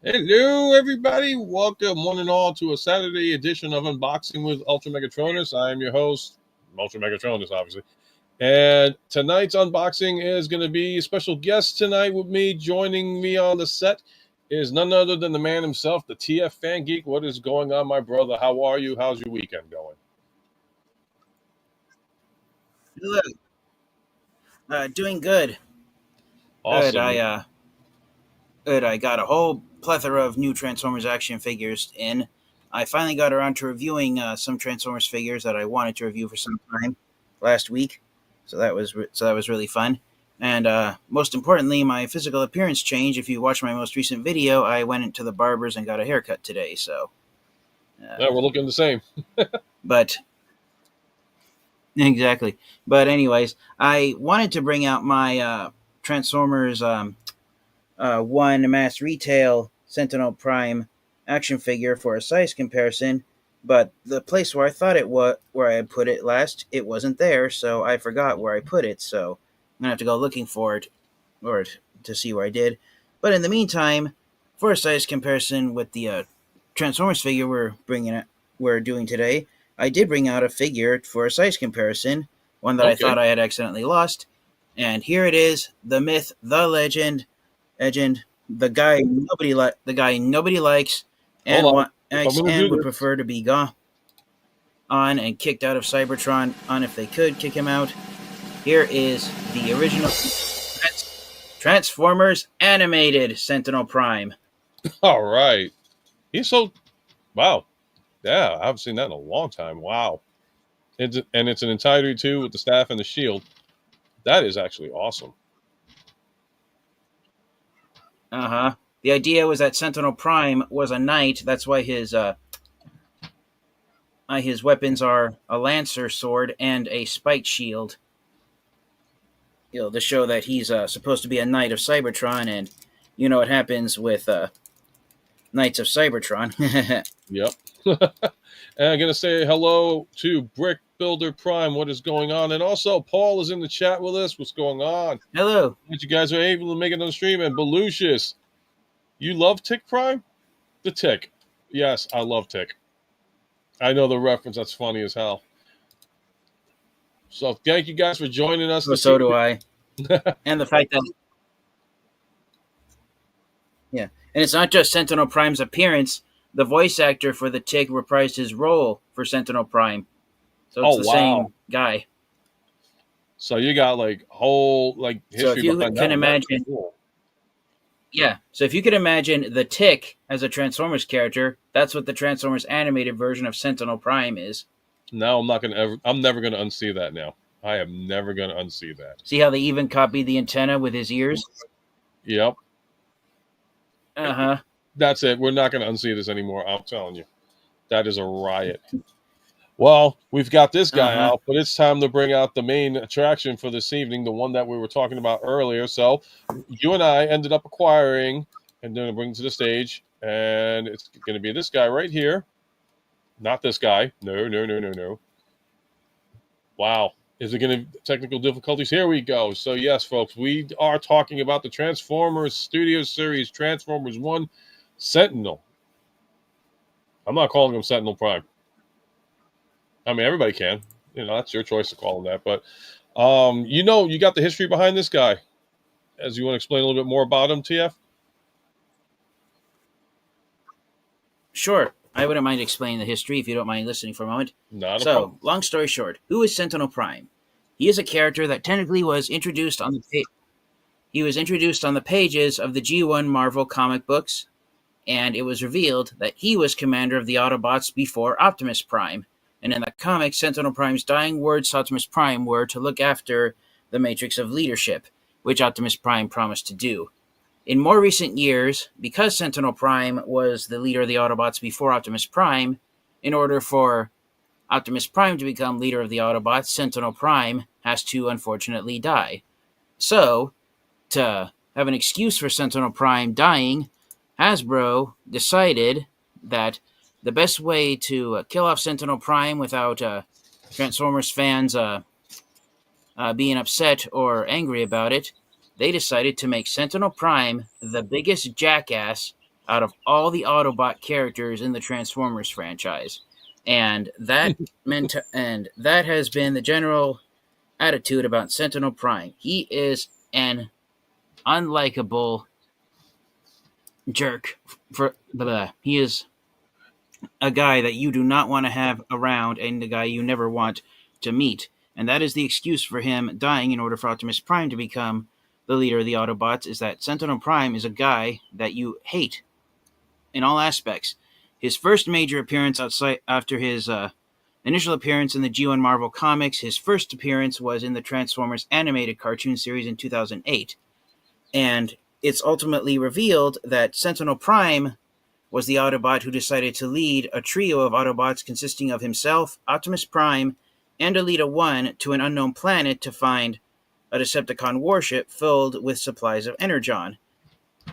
Hello, everybody. Welcome, one and all, to a Saturday edition of Unboxing with UltraMegatronus. I am your host, UltraMegatronus, obviously. And tonight's unboxing is going to be a special guest tonight with me. Joining me on the set is none other than the man himself, the TFFangeek. What is going on, my brother? How are you? How's your weekend going? Hello. Doing good. Awesome. Good. I got a whole plethora of new Transformers action figures in. I finally got around to reviewing some Transformers figures that I wanted to review for some time last week. So that was really fun. And most importantly, my physical appearance changed. If you watch my most recent video, I went into the barber's and got a haircut today. So Yeah, we're looking the same. but exactly. But anyways, I wanted to bring out my Transformers 1 mass retail Sentinel Prime action figure for a size comparison, but the place where I thought it was, where I had put it last, it wasn't there, so I forgot where I put it. So I'm gonna have to go looking for it, or to see where I did. But in the meantime, for a size comparison with the Transformers figure we're doing today, I did bring out a figure for a size comparison, one that I thought I had accidentally lost, and here it is: the myth, the legend, the guy nobody likes, and would prefer to be gone on and kicked out of Cybertron on if they could kick him out. Here is the original Transformers animated Sentinel Prime. All right. Wow. Yeah, I haven't seen that in a long time. Wow. It's an entirety too with the staff and the shield. That is actually awesome. The idea was that Sentinel Prime was a knight. That's why his weapons are a lancer sword and a spiked shield. To show that he's supposed to be a knight of Cybertron, and you know what happens with Knights of Cybertron. Yep. And I'm going to say hello to Brick Builder Prime. What is going on? And also, Paul is in the chat with us. What's going on? Hello. That you guys are able to make it on the stream. And Belucius, you love Tick Prime? The Tick. Yes, I love Tick. I know the reference. That's funny as hell. So thank you guys for joining us. So do I. And the fact that... Yeah. And it's not just Sentinel Prime's appearance. The voice actor for the Tick reprised his role for Sentinel Prime. So it's the same guy. So you got whole history. So if you can imagine... Cool. Yeah, so if you could imagine the Tick as a Transformers character, that's what the Transformers animated version of Sentinel Prime is. No, I'm never gonna unsee that now. I am never gonna unsee that. See how they even copied the antenna with his ears? Yep. Uh-huh. That's it. We're not gonna unsee this anymore. I'm telling you. That is a riot. Well, we've got this guy out, but it's time to bring out the main attraction for this evening, the one that we were talking about earlier. So you and I ended up acquiring and then bring to the stage, and it's going to be this guy right here. Not this guy. No. Wow. Is it going to technical difficulties? Here we go. So yes, folks, we are talking about the Transformers Studio Series Transformers 1 Sentinel. I'm not calling him Sentinel Prime. I mean, everybody can. That's your choice to call him that. But, you got the history behind this guy. as you want to explain a little bit more about him, TF? Sure, I wouldn't mind explaining the history if you don't mind listening for a moment. Not a So, problem. long story short, who is Sentinel Prime? He is a character that technically was introduced on he was introduced on the pages of the G1 Marvel comic books, and it was revealed that he was commander of the Autobots before Optimus Prime. And in the comic, Sentinel Prime's dying words to Optimus Prime were to look after the Matrix of Leadership, which Optimus Prime promised to do. In more recent years, because Sentinel Prime was the leader of the Autobots before Optimus Prime, in order for Optimus Prime to become leader of the Autobots, Sentinel Prime has to unfortunately die. So, to have an excuse for Sentinel Prime dying, Hasbro decided that the best way to kill off Sentinel Prime without Transformers fans being upset or angry about it, they decided to make Sentinel Prime the biggest jackass out of all the Autobot characters in the Transformers franchise. And that that has been the general attitude about Sentinel Prime. He is an unlikable jerk. He is a guy that you do not want to have around and the guy you never want to meet. And that is the excuse for him dying in order for Optimus Prime to become the leader of the Autobots, is that Sentinel Prime is a guy that you hate in all aspects. His first major appearance outside after his initial appearance in the G1 Marvel Comics, his first appearance was in the Transformers animated cartoon series in 2008. And it's ultimately revealed that Sentinel Prime was the Autobot who decided to lead a trio of Autobots consisting of himself, Optimus Prime, and Elita 1 to an unknown planet to find a Decepticon warship filled with supplies of Energon.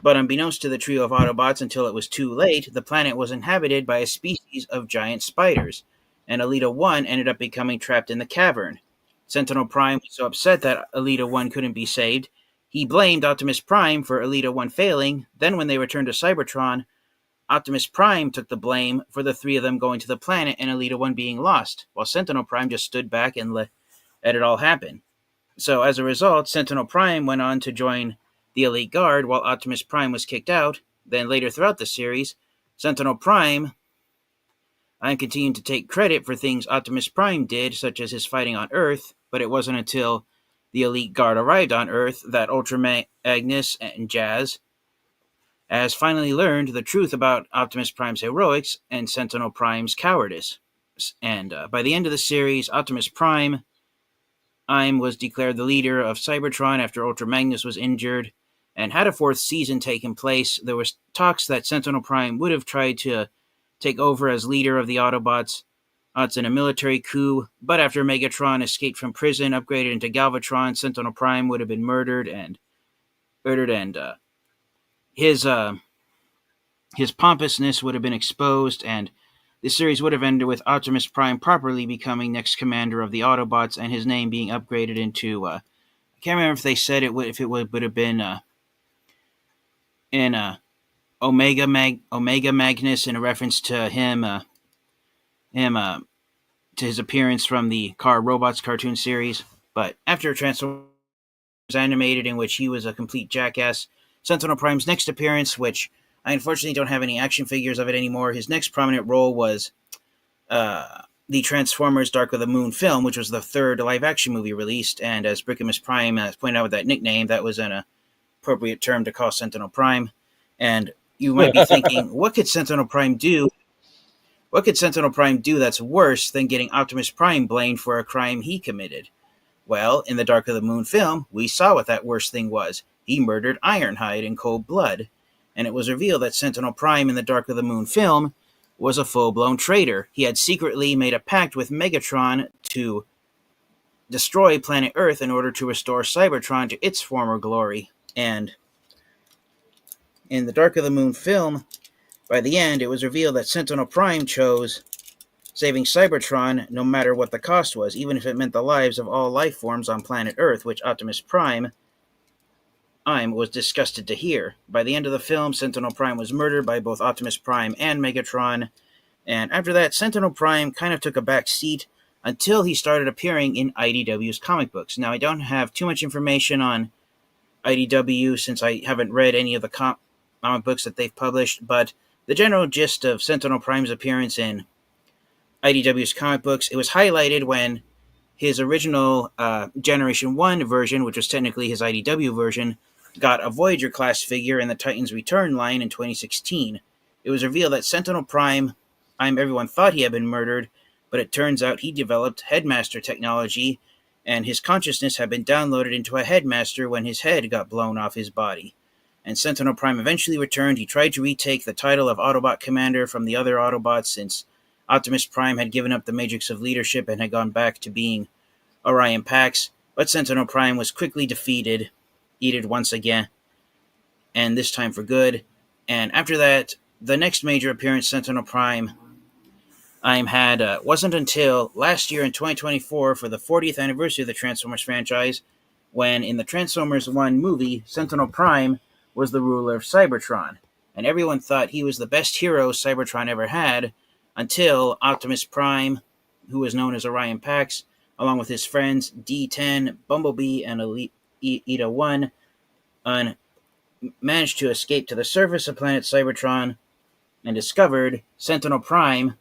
But unbeknownst to the trio of Autobots until it was too late, the planet was inhabited by a species of giant spiders, and Elita 1 ended up becoming trapped in the cavern. Sentinel Prime was so upset that Elita 1 couldn't be saved, he blamed Optimus Prime for Elita 1 failing. Then when they returned to Cybertron, Optimus Prime took the blame for the three of them going to the planet and Elita 1 being lost, while Sentinel Prime just stood back and let it all happen. So as a result, Sentinel Prime went on to join the Elite Guard while Optimus Prime was kicked out. Then later throughout the series, Sentinel Prime continued to take credit for things Optimus Prime did, such as his fighting on Earth, but it wasn't until the Elite Guard arrived on Earth that UltraMagnus and Jazz has finally learned the truth about Optimus Prime's heroics and Sentinel Prime's cowardice. And by the end of the series, Optimus Prime was declared the leader of Cybertron after UltraMagnus was injured. And had a fourth season taken place, there was talks that Sentinel Prime would have tried to take over as leader of the Autobots in a military coup, but after Megatron escaped from prison, upgraded into Galvatron, Sentinel Prime would have been murdered, and his pompousness would have been exposed, and the series would have ended with Optimus Prime properly becoming next commander of the Autobots, and his name being upgraded into I can't remember if they said it would have been Omega Magnus in a reference to him to his appearance from the Car Robots cartoon series. But after Transformers animated, in which he was a complete jackass, Sentinel Prime's next appearance, which I unfortunately don't have any action figures of it anymore, his next prominent role was the Transformers Dark of the Moon film, which was the third live-action movie released, and as Brickamus Prime pointed out with that nickname, that was an appropriate term to call Sentinel Prime. And you might be thinking, what could Sentinel Prime do? What could Sentinel Prime do that's worse than getting Optimus Prime blamed for a crime he committed? Well, in the Dark of the Moon film, we saw what that worst thing was. He murdered Ironhide in cold blood. And it was revealed that Sentinel Prime in the Dark of the Moon film was a full-blown traitor. He had secretly made a pact with Megatron to destroy planet Earth in order to restore Cybertron to its former glory. And in the Dark of the Moon film, by the end, it was revealed that Sentinel Prime chose saving Cybertron no matter what the cost was, even if it meant the lives of all life forms on planet Earth, which Optimus Prime was disgusted to hear. By the end of the film, Sentinel Prime was murdered by both Optimus Prime and Megatron, and after that, Sentinel Prime kind of took a back seat until he started appearing in IDW's comic books. Now, I don't have too much information on IDW since I haven't read any of the comic books that they've published, but the general gist of Sentinel Prime's appearance in IDW's comic books, it was highlighted when his original Generation 1 version, which was technically his IDW version, got a Voyager class figure in the Titans Return line in 2016. It was revealed that Sentinel Prime, everyone thought he had been murdered, but it turns out he developed Headmaster technology, and his consciousness had been downloaded into a Headmaster when his head got blown off his body. And Sentinel Prime eventually returned. He tried to retake the title of Autobot Commander from the other Autobots since Optimus Prime had given up the Matrix of Leadership and had gone back to being Orion Pax, but Sentinel Prime was quickly defeated once again, and this time for good. And after that, the next major appearance Sentinel Prime had wasn't until last year in 2024 for the 40th anniversary of the Transformers franchise, when in the Transformers 1 movie, Sentinel Prime was the ruler of Cybertron, and everyone thought he was the best hero Cybertron ever had, until Optimus Prime, who was known as Orion Pax, along with his friends D10, Bumblebee, and Eta 1, managed to escape to the surface of planet Cybertron and discovered Sentinel Prime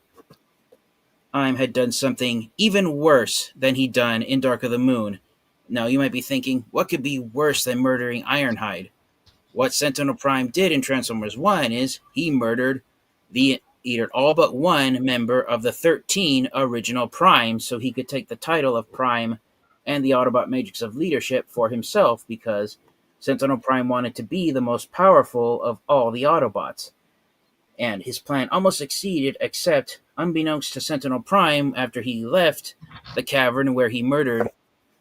had done something even worse than he'd done in Dark of the Moon. Now, you might be thinking, what could be worse than murdering Ironhide? What Sentinel Prime did in Transformers 1 is he murdered all but one member of the 13 original Primes so he could take the title of Prime and the Autobot Matrix of Leadership for himself, because Sentinel Prime wanted to be the most powerful of all the Autobots. And his plan almost succeeded, except unbeknownst to Sentinel Prime, after he left the cavern where he murdered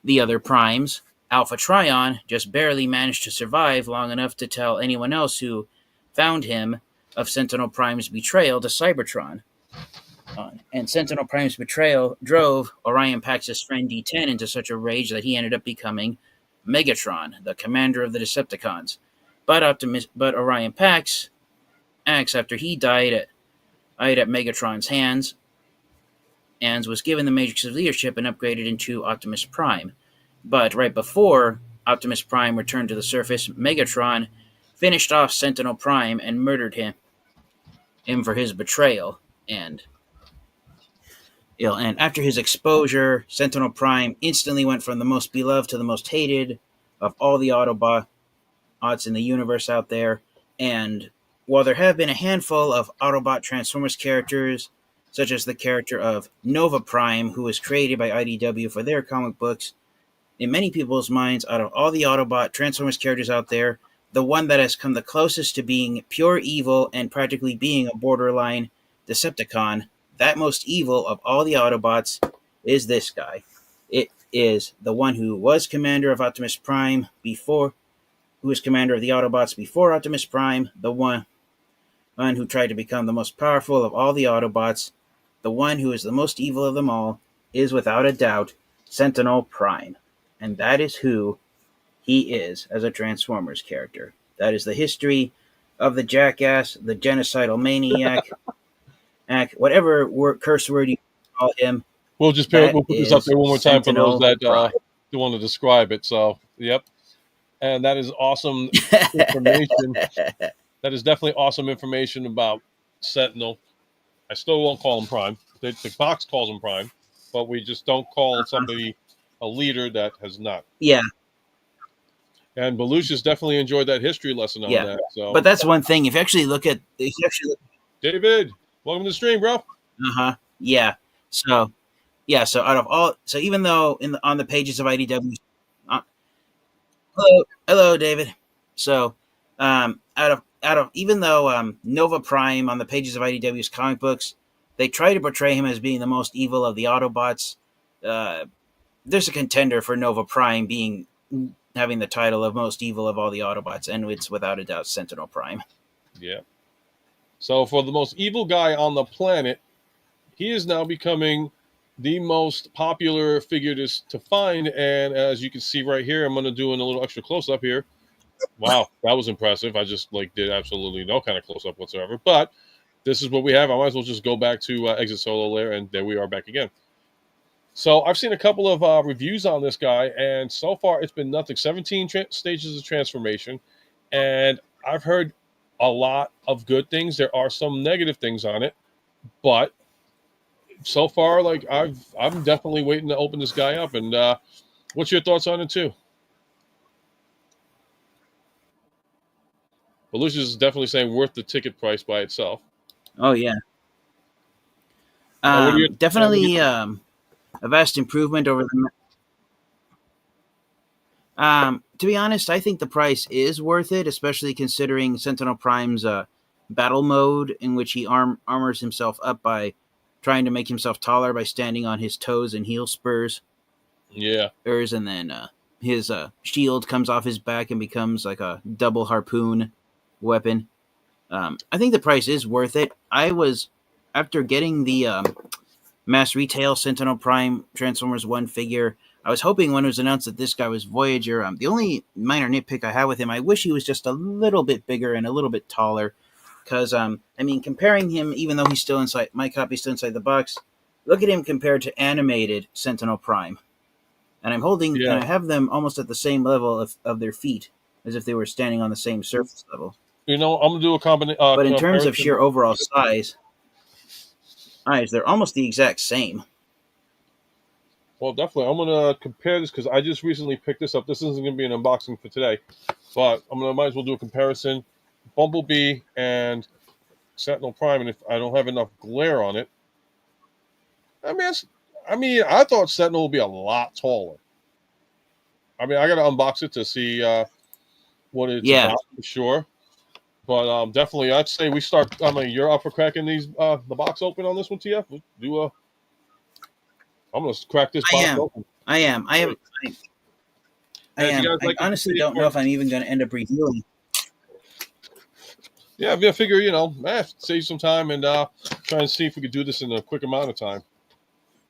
the other Primes, Alpha Trion just barely managed to survive long enough to tell anyone else who found him of Sentinel Prime's betrayal to Cybertron. And Sentinel Prime's betrayal drove Orion Pax's friend D10 into such a rage that he ended up becoming Megatron, the commander of the Decepticons. But Orion Pax, after he died at Megatron's hands, and was given the Matrix of Leadership and upgraded into Optimus Prime. But right before Optimus Prime returned to the surface, Megatron finished off Sentinel Prime and murdered him for his betrayal. And after his exposure, Sentinel Prime instantly went from the most beloved to the most hated of all the Autobots in the universe out there. And while there have been a handful of Autobot Transformers characters, such as the character of Nova Prime, who was created by IDW for their comic books, in many people's minds, out of all the Autobot Transformers characters out there, the one that has come the closest to being pure evil and practically being a borderline Decepticon, that most evil of all the Autobots, is this guy. It is the one who was commander of Optimus Prime who was commander of the Autobots before Optimus Prime, the one who tried to become the most powerful of all the Autobots, the one who is the most evil of them all, is without a doubt Sentinel Prime. And that is who he is as a Transformers character. That is the history of the jackass, the genocidal maniac, whatever curse word you call him. We'll put this up there one more time Sentinel for those that want to describe it. So, yep. And that is awesome information. That is definitely awesome information about Sentinel. I still won't call him Prime. The box calls him Prime, but we just don't call somebody a leader that has not. Yeah. And Belushis definitely enjoyed that history lesson on that. So, but that's one thing. If you actually look at, David, welcome to the stream, bro. Yeah. So out of all, even though on the pages of IDW, hello, David. So, out of even though Nova Prime on the pages of IDW's comic books, they try to portray him as being the most evil of the Autobots. There's a contender for Nova Prime having the title of most evil of all the Autobots, and it's without a doubt Sentinel Prime. Yeah. So for the most evil guy on the planet, he is now becoming the most popular figure to find. And as you can see right here, I'm going to do a little extra close-up here. Wow, that was impressive. I just did absolutely no kind of close-up whatsoever. But this is what we have. I might as well just go back to Exit Solo Layer, and there we are back again. So I've seen a couple of reviews on this guy, and so far it's been nothing. 17 stages of transformation, and I've heard a lot of good things. There are some negative things on it, but so far, like I'm definitely waiting to open this guy up. And what's your thoughts on it too? Well, Lucius is definitely saying worth the ticket price by itself. Oh yeah, What do you? definitely a vast improvement over the. To be honest, I think the price is worth it, especially considering Sentinel Prime's battle mode, in which he armors himself up by trying to make himself taller by standing on his toes and heel spurs. Yeah. And then his shield comes off his back and becomes like a double harpoon weapon. I think the price is worth it. I was, after getting the mass retail Sentinel Prime Transformers 1 figure, I was hoping when it was announced that this guy was Voyager. The only minor nitpick I have with him, I wish he was just a little bit bigger and a little bit taller. Because, I mean, comparing him, even though he's still inside, my copy's still inside the box, look at him compared to animated Sentinel Prime. And I'm holding, and I have them almost at the same level of their feet, as if they were standing on the same surface level. I'm going to do a combination. But in terms of sheer overall size, they're almost the exact same. Well, definitely. I'm going to compare this because I just recently picked this up. This isn't going to be an unboxing for today, but might as well do a comparison. Bumblebee and Sentinel Prime, and if I don't have enough glare on it, I thought Sentinel would be a lot taller. I got to unbox it to see what it's about for sure. But definitely, I'd say we start. You're up for cracking these the box open on this one, TF. I'm gonna crack this box open. I am. I honestly don't know if I'm even going to end up reviewing. Yeah, I figure save some time and try and see if we could do this in a quick amount of time.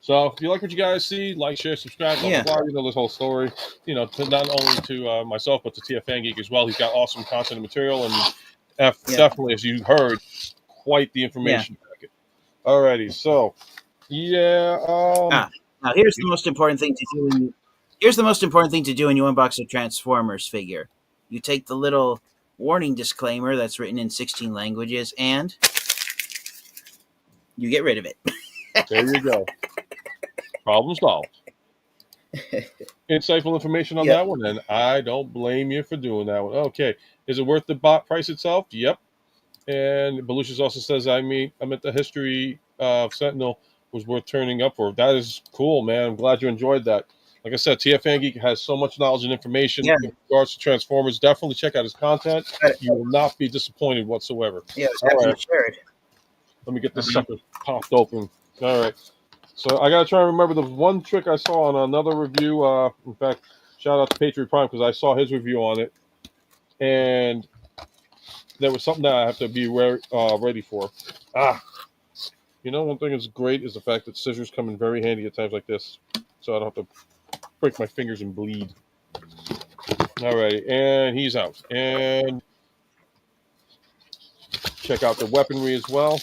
So if you like what you guys see, like, share, subscribe, blah, blah, blah, this whole story. Not only to myself but to TFFangeek as well. He's got awesome content and material, and definitely, as you heard, quite the information packet. Alrighty, so now here's the most important thing to do. Here's the most important thing to do when you unbox a Transformers figure. You take the little warning disclaimer that's written in 16 languages, and you get rid of it. There you go. Problem solved. Insightful information on that one, and I don't blame you for doing that one. Okay, is it worth the price itself? Yep. And Belucius also says, I meant the history of Sentinel was worth turning up for. That is cool, man. I'm glad you enjoyed that. Like I said, TFFangeek has so much knowledge and information in regards to Transformers. Definitely check out his content. You will not be disappointed whatsoever. Yeah, all right. Let me get this sucker popped open. All right. So I got to try and remember the one trick I saw on another review. In fact, shout out to Patriot Prime because I saw his review on it. And there was something that I have to be ready for. One thing that's great is the fact that scissors come in very handy at times like this. So I don't have to break my fingers and bleed. All right, and he's out. And check out the weaponry as well.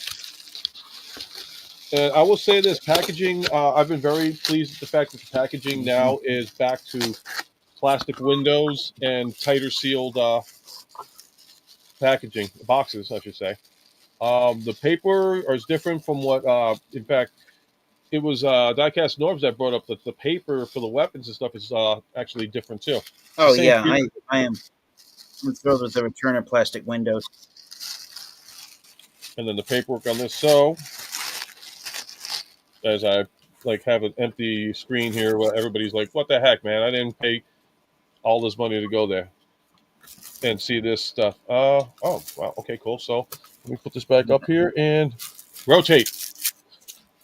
And I will say this, packaging, I've been very pleased with the fact that the packaging now is back to plastic windows and tighter sealed packaging, boxes, I should say. The paper is different from what, in fact, it was Diecast Norbs that brought up that the paper for the weapons and stuff is actually different too. Oh, yeah, I am thrilled with the return of plastic windows. And then the paperwork on this. So, as I have an empty screen here where everybody's like, what the heck, man? I didn't pay all this money to go there and see this stuff. Oh, wow. Okay, cool. So let me put this back up here and rotate.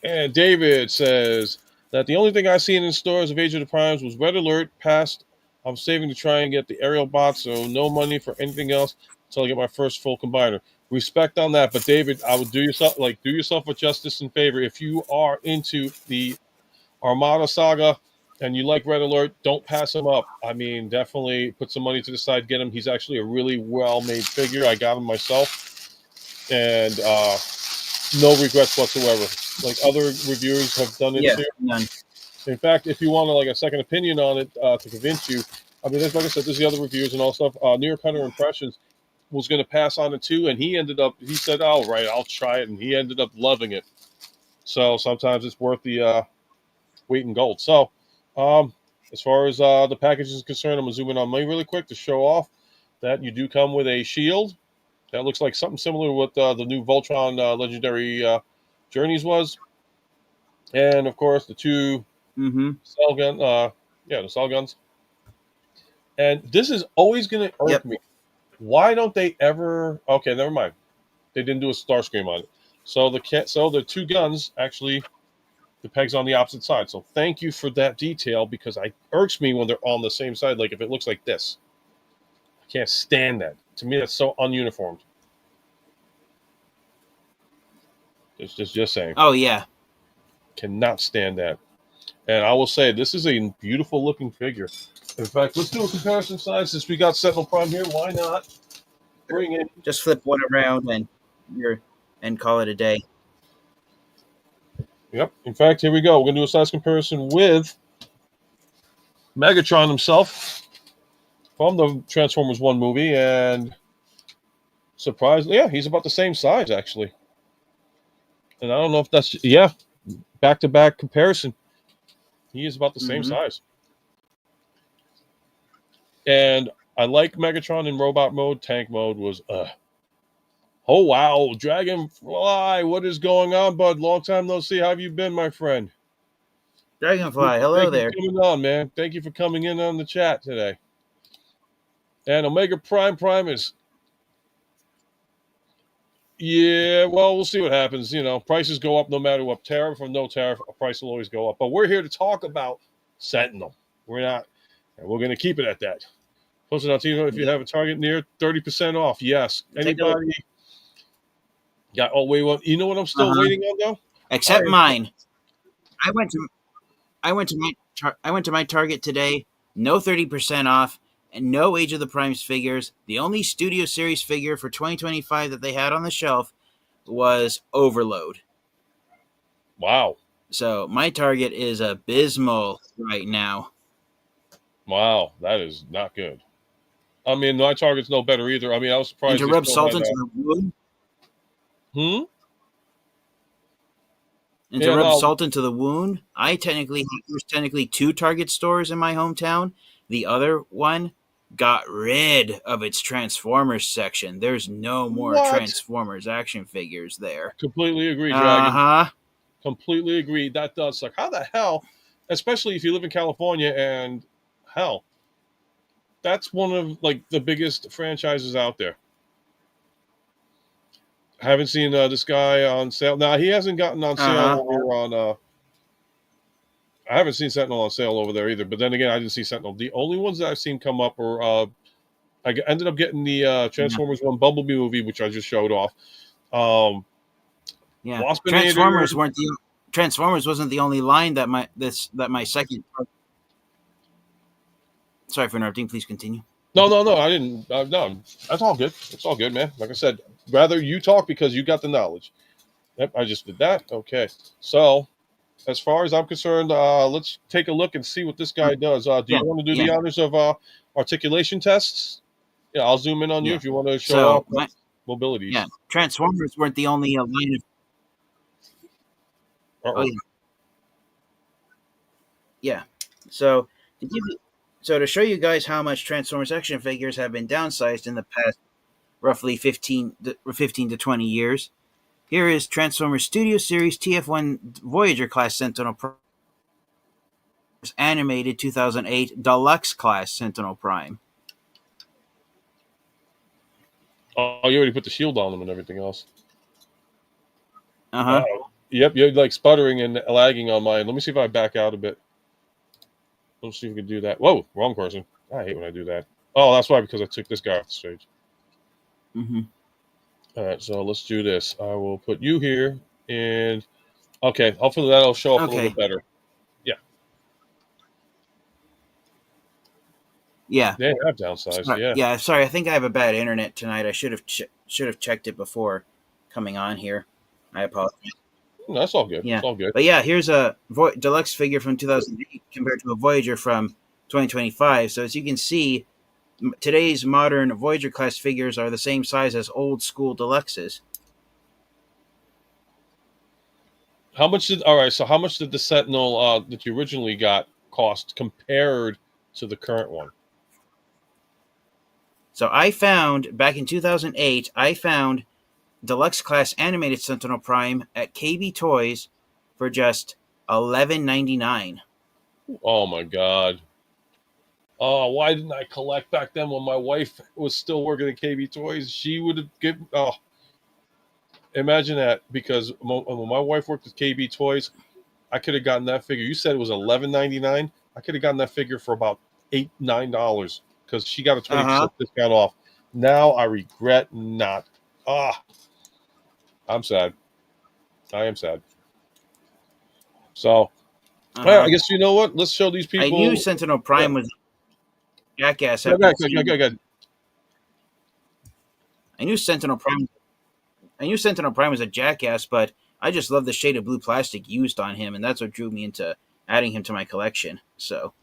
And David says that the only thing I seen in stores of Age of the Primes was Red Alert passed. I'm saving to try and get the aerial bot, so no money for anything else until I get my first full combiner. Respect on that, but David, I would do yourself a justice and favor. If you are into the Armada saga and you like Red Alert, don't pass him up. Definitely put some money to the side, get him. He's actually a really well-made figure. I got him myself, and no regrets whatsoever. Like other reviewers have done it too. None. In fact, if you want like a second opinion on it to convince you, I mean, like I said, there's the other reviews and all stuff. New York Hunter Impressions was going to pass on it too, and he said, "Oh, right, I'll try it," and he ended up loving it. So sometimes it's worth the weight in gold. So, as far as the package is concerned, I'm going to zoom in on me really quick to show off that you do come with a shield that looks like something similar to what the new Voltron Legendary Journeys was. And, of course, the two cell gun, the cell guns. And this is always going to irk me. Why don't they ever... Okay, never mind. They didn't do a Starscream on it. So the two guns actually... The peg's on the opposite side. So thank you for that detail, because it irks me when they're on the same side. Like if it looks like this, I can't stand that. To me, that's so ununiformed. It's just saying. Oh yeah, cannot stand that. And I will say this is a beautiful looking figure. In fact, let's do a comparison size since we got Sentinel Prime here. Why not bring in? Just flip one around and call it a day. Yep. In fact, here we go. We're going to do a size comparison with Megatron himself from the Transformers 1 movie. And surprisingly, yeah, he's about the same size, actually. And I don't know if that's, back-to-back comparison. He is about the same size. And I like Megatron in robot mode. Tank mode was, Oh, wow. Dragonfly, what is going on, bud? Long time no see. How have you been, my friend? Dragonfly, hello there. Thank you for coming on, man. Thank you for coming in on the chat today. And Omega Prime is... Yeah, well, we'll see what happens. You know, prices go up no matter what. Tariff or no tariff, a price will always go up. But we're here to talk about Sentinel. We're not... And we're going to keep it at that. Post it on TV if you have a target near 30% off. Yes. Anybody... Yeah. Oh wait. Well, you know what I'm still waiting on though. Except mine. I went to my Target today. No 30% off, and no Age of the Primes figures. The only Studio Series figure for 2025 that they had on the shelf was Overload. Wow. So my Target is abysmal right now. Wow, that is not good. I mean, my Target's no better either. I mean, I was surprised. And to rub salt into the wound. And to rub salt into the wound, there's technically two Target stores in my hometown. The other one got rid of its Transformers section. There's no more Transformers action figures there. Completely agree, Dragon. Completely agree. That does suck. How the hell, especially if you live in California, and hell, that's one of like the biggest franchises out there. I haven't seen this guy on sale. Now, he hasn't gotten on sale over on... I haven't seen Sentinel on sale over there either. But then again, I didn't see Sentinel. The only ones that I've seen come up were... I ended up getting the Transformers 1 Bumblebee movie, which I just showed off. Transformers wasn't the only line that my second... Sorry for interrupting. Please continue. No, I didn't. No, that's all good. It's all good, man. Like I said, rather you talk because you got the knowledge. Yep, I just did that. Okay. So, as far as I'm concerned, let's take a look and see what this guy does. Do you want to do the honors of articulation tests? Yeah, I'll zoom in on you if you want to show off mobilities. Yeah, Transformers weren't the only line of... Yeah. So, to show you guys how much Transformers action figures have been downsized in the past roughly 15 to 20 years, here is Transformers Studio Series TF1 Voyager class Sentinel Prime, animated 2008 Deluxe class Sentinel Prime. Oh, you already put the shield on them and everything else. Yep, you're like sputtering and lagging on mine. Let me see if I back out a bit. Let's see if we can do that. Whoa, wrong person. I hate when I do that. Oh, that's why, because I took this guy off the stage. All right, so let's do this. I will put you here, and okay, hopefully that'll show up a little bit better. Yeah. They have downsized. Yeah. Sorry, I think I have a bad internet tonight. I should have checked it before coming on here. I apologize. No, that's all good. Yeah, It's all good. but yeah, here's a deluxe figure from 2008 compared to a Voyager from 2025. So as you can see, today's modern Voyager class figures are the same size as old school deluxes. How much did all right? So how much did the Sentinel that you originally got cost compared to the current one? So I found back in 2008, I found deluxe class animated Sentinel Prime at KB Toys for just $11.99. Oh my god! Oh, why didn't I collect back then when my wife was still working at KB Toys? She would have given. Oh, imagine that because when my wife worked at KB Toys, I could have gotten that figure. You said it was 11.99. I could have gotten that figure for about $8-9 because she got a Uh 20% huh. discount off. Now I regret not. Ah, I'm sad. I am sad. So Uh well, I huh. guess you know what? Let's show these I knew people. Sentinel Yeah, Prime was a jackass go, after go, go, seeing. go, go. I knew Sentinel Prime. I knew Sentinel Prime was a jackass, but I just love the shade of blue plastic used on him, and that's what drew me into adding him to my collection. So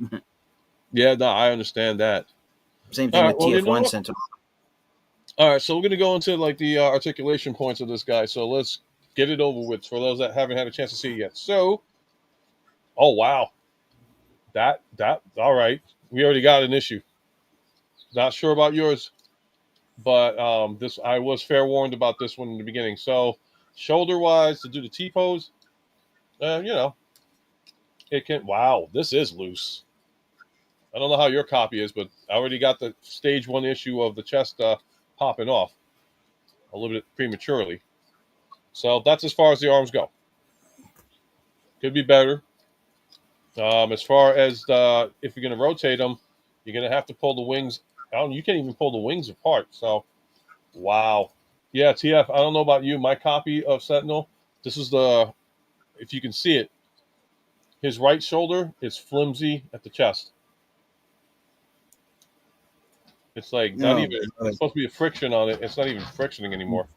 Yeah, no, I understand that. same All thing right, with well, you know TF1 what? Sentinel. All right, so we're gonna go into like the articulation points of this guy. So let's get it over with for those that haven't had a chance to see it yet. So, oh wow, that all right. We already got an issue. Not sure about yours, but this I was fair warned about this one in the beginning. So, shoulder wise, to do the T pose, you know, it can. Wow, this is loose. I don't know how your copy is, but I already got the stage one issue of the chest popping off a little bit prematurely. So that's as far as the arms go. Could be better. As far as if you're going to rotate them, you're going to have to pull the wings. You can't even pull the wings apart. So, wow. Yeah, TF, I don't know about you. My copy of Sentinel, this is if you can see it, his right shoulder is flimsy at the chest. It's like not No, even, it's supposed to be a friction on it. It's not even frictioning anymore.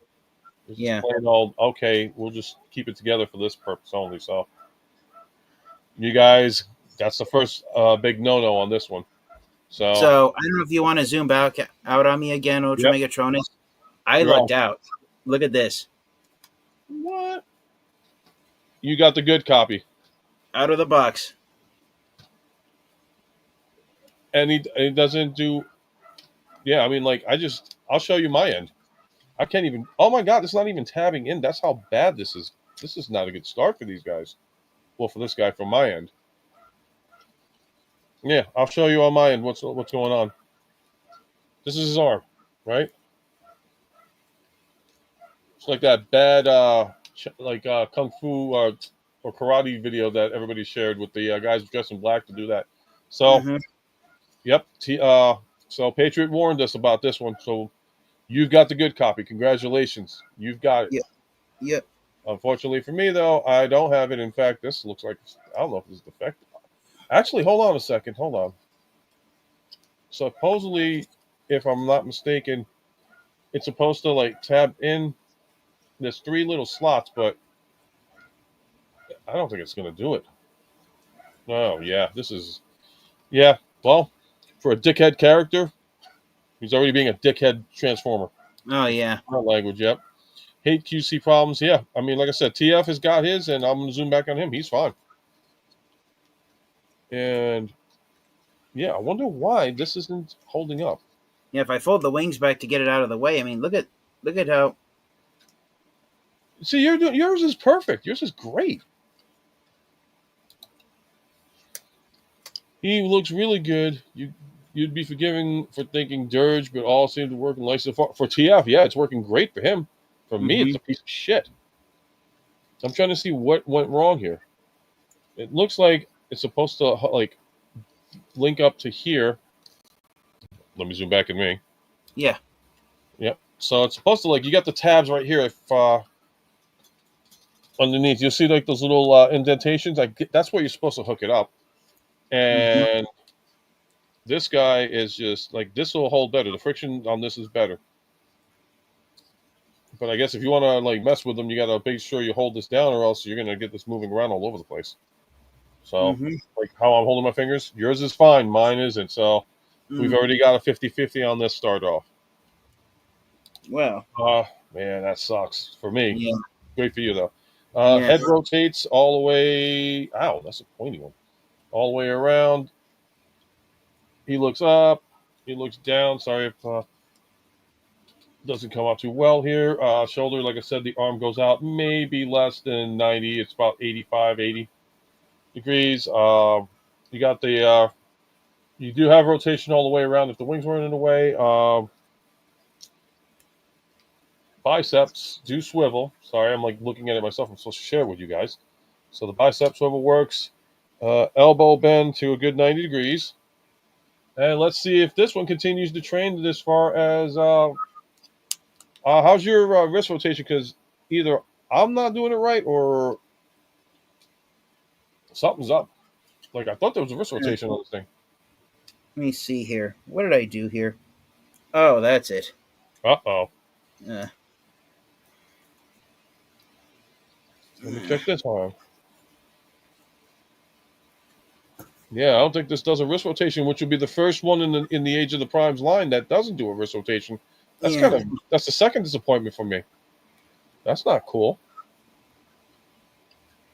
It's just yeah. plain old, okay, we'll just keep it together for this purpose only. So, you guys, that's the first big no-no on this one. So, So I don't know if you want to zoom back out on me again, yep, UltraMegatronus. I you're on. lucked out. Look at this. What? You got the good copy, Out of the box. and he doesn't do. Yeah, I mean, like I'll show you my end. I can't even. Oh my god, it's not even tabbing in. That's how bad this is. This is not a good start for these guys. Well, for this guy from my end. Yeah, I'll show you on my end what's going on. This is his arm, right? It's like that bad kung fu or karate video that everybody shared with the guys dressed in black to do that. So, Mm-hmm. yep. So Patriot warned us about this one. So you've got the good copy. Congratulations. You've got it. Yep. Yep. Unfortunately for me, though, I don't have it. In fact, this looks like I don't know if this is defective. Actually, hold on a second. Hold on. Supposedly, if I'm not mistaken, it's supposed to like tab in. There's three little slots, but I don't think it's going to do it. Oh, yeah. This is. Yeah. Well, for a dickhead character, he's already being a dickhead transformer. Oh yeah. Not language, yep. Hate QC problems. Yeah. I mean, like I said, TF has got his, and I'm going to zoom back on him. He's fine. And yeah, I wonder why this isn't holding up. Yeah. If I fold the wings back to get it out of the way, I mean, look at how. See, yours is perfect. Yours is great. He looks really good. You'd be forgiven for thinking dirge, but all seem to work in life so far. For TF, yeah, it's working great for him. For me, Mm-hmm. it's a piece of shit. I'm trying to see what went wrong here. It looks like it's supposed to like link up to here. Let me zoom back at me. Yeah. Yep. So it's supposed to like you got the tabs right here. If underneath, you'll see like those little indentations. That's where you're supposed to hook it up. Mm-hmm. And this guy is just like this will hold better. The friction on this is better. But I guess if you want to like mess with them, you got to make sure you hold this down, or else you're gonna get this moving around all over the place. So, Mm-hmm. like how I'm holding my fingers, yours is fine, mine isn't. So, we've Mm. already got a 50-50 on this start off. Well, Man, that sucks for me. yeah, Great for you though. yeah. Head rotates all the way. Ow, that's a pointy one. All the way around. He looks up. He looks down. Sorry if doesn't come out too well here. Shoulder, like I said, the arm goes out maybe less than 90. It's about 85, 80 degrees. You got the. You do have rotation all the way around if the wings weren't in the way. Biceps do swivel. Sorry, I'm like looking at it myself. I'm supposed to share it with you guys. So the bicep swivel works. Elbow bend to a good 90 degrees. And let's see if this one continues to train as far as how's your wrist rotation? Because either I'm not doing it right or something's up. Like I thought there was a wrist Let rotation on this thing. me see here. What did I do here? Oh, that's it. Uh-oh. Uh, Let me check this one. Yeah, I don't think this does a wrist rotation, which would be the first one in the Age of the Primes line that doesn't do a wrist rotation. yeah, That's the second disappointment for me. That's not cool.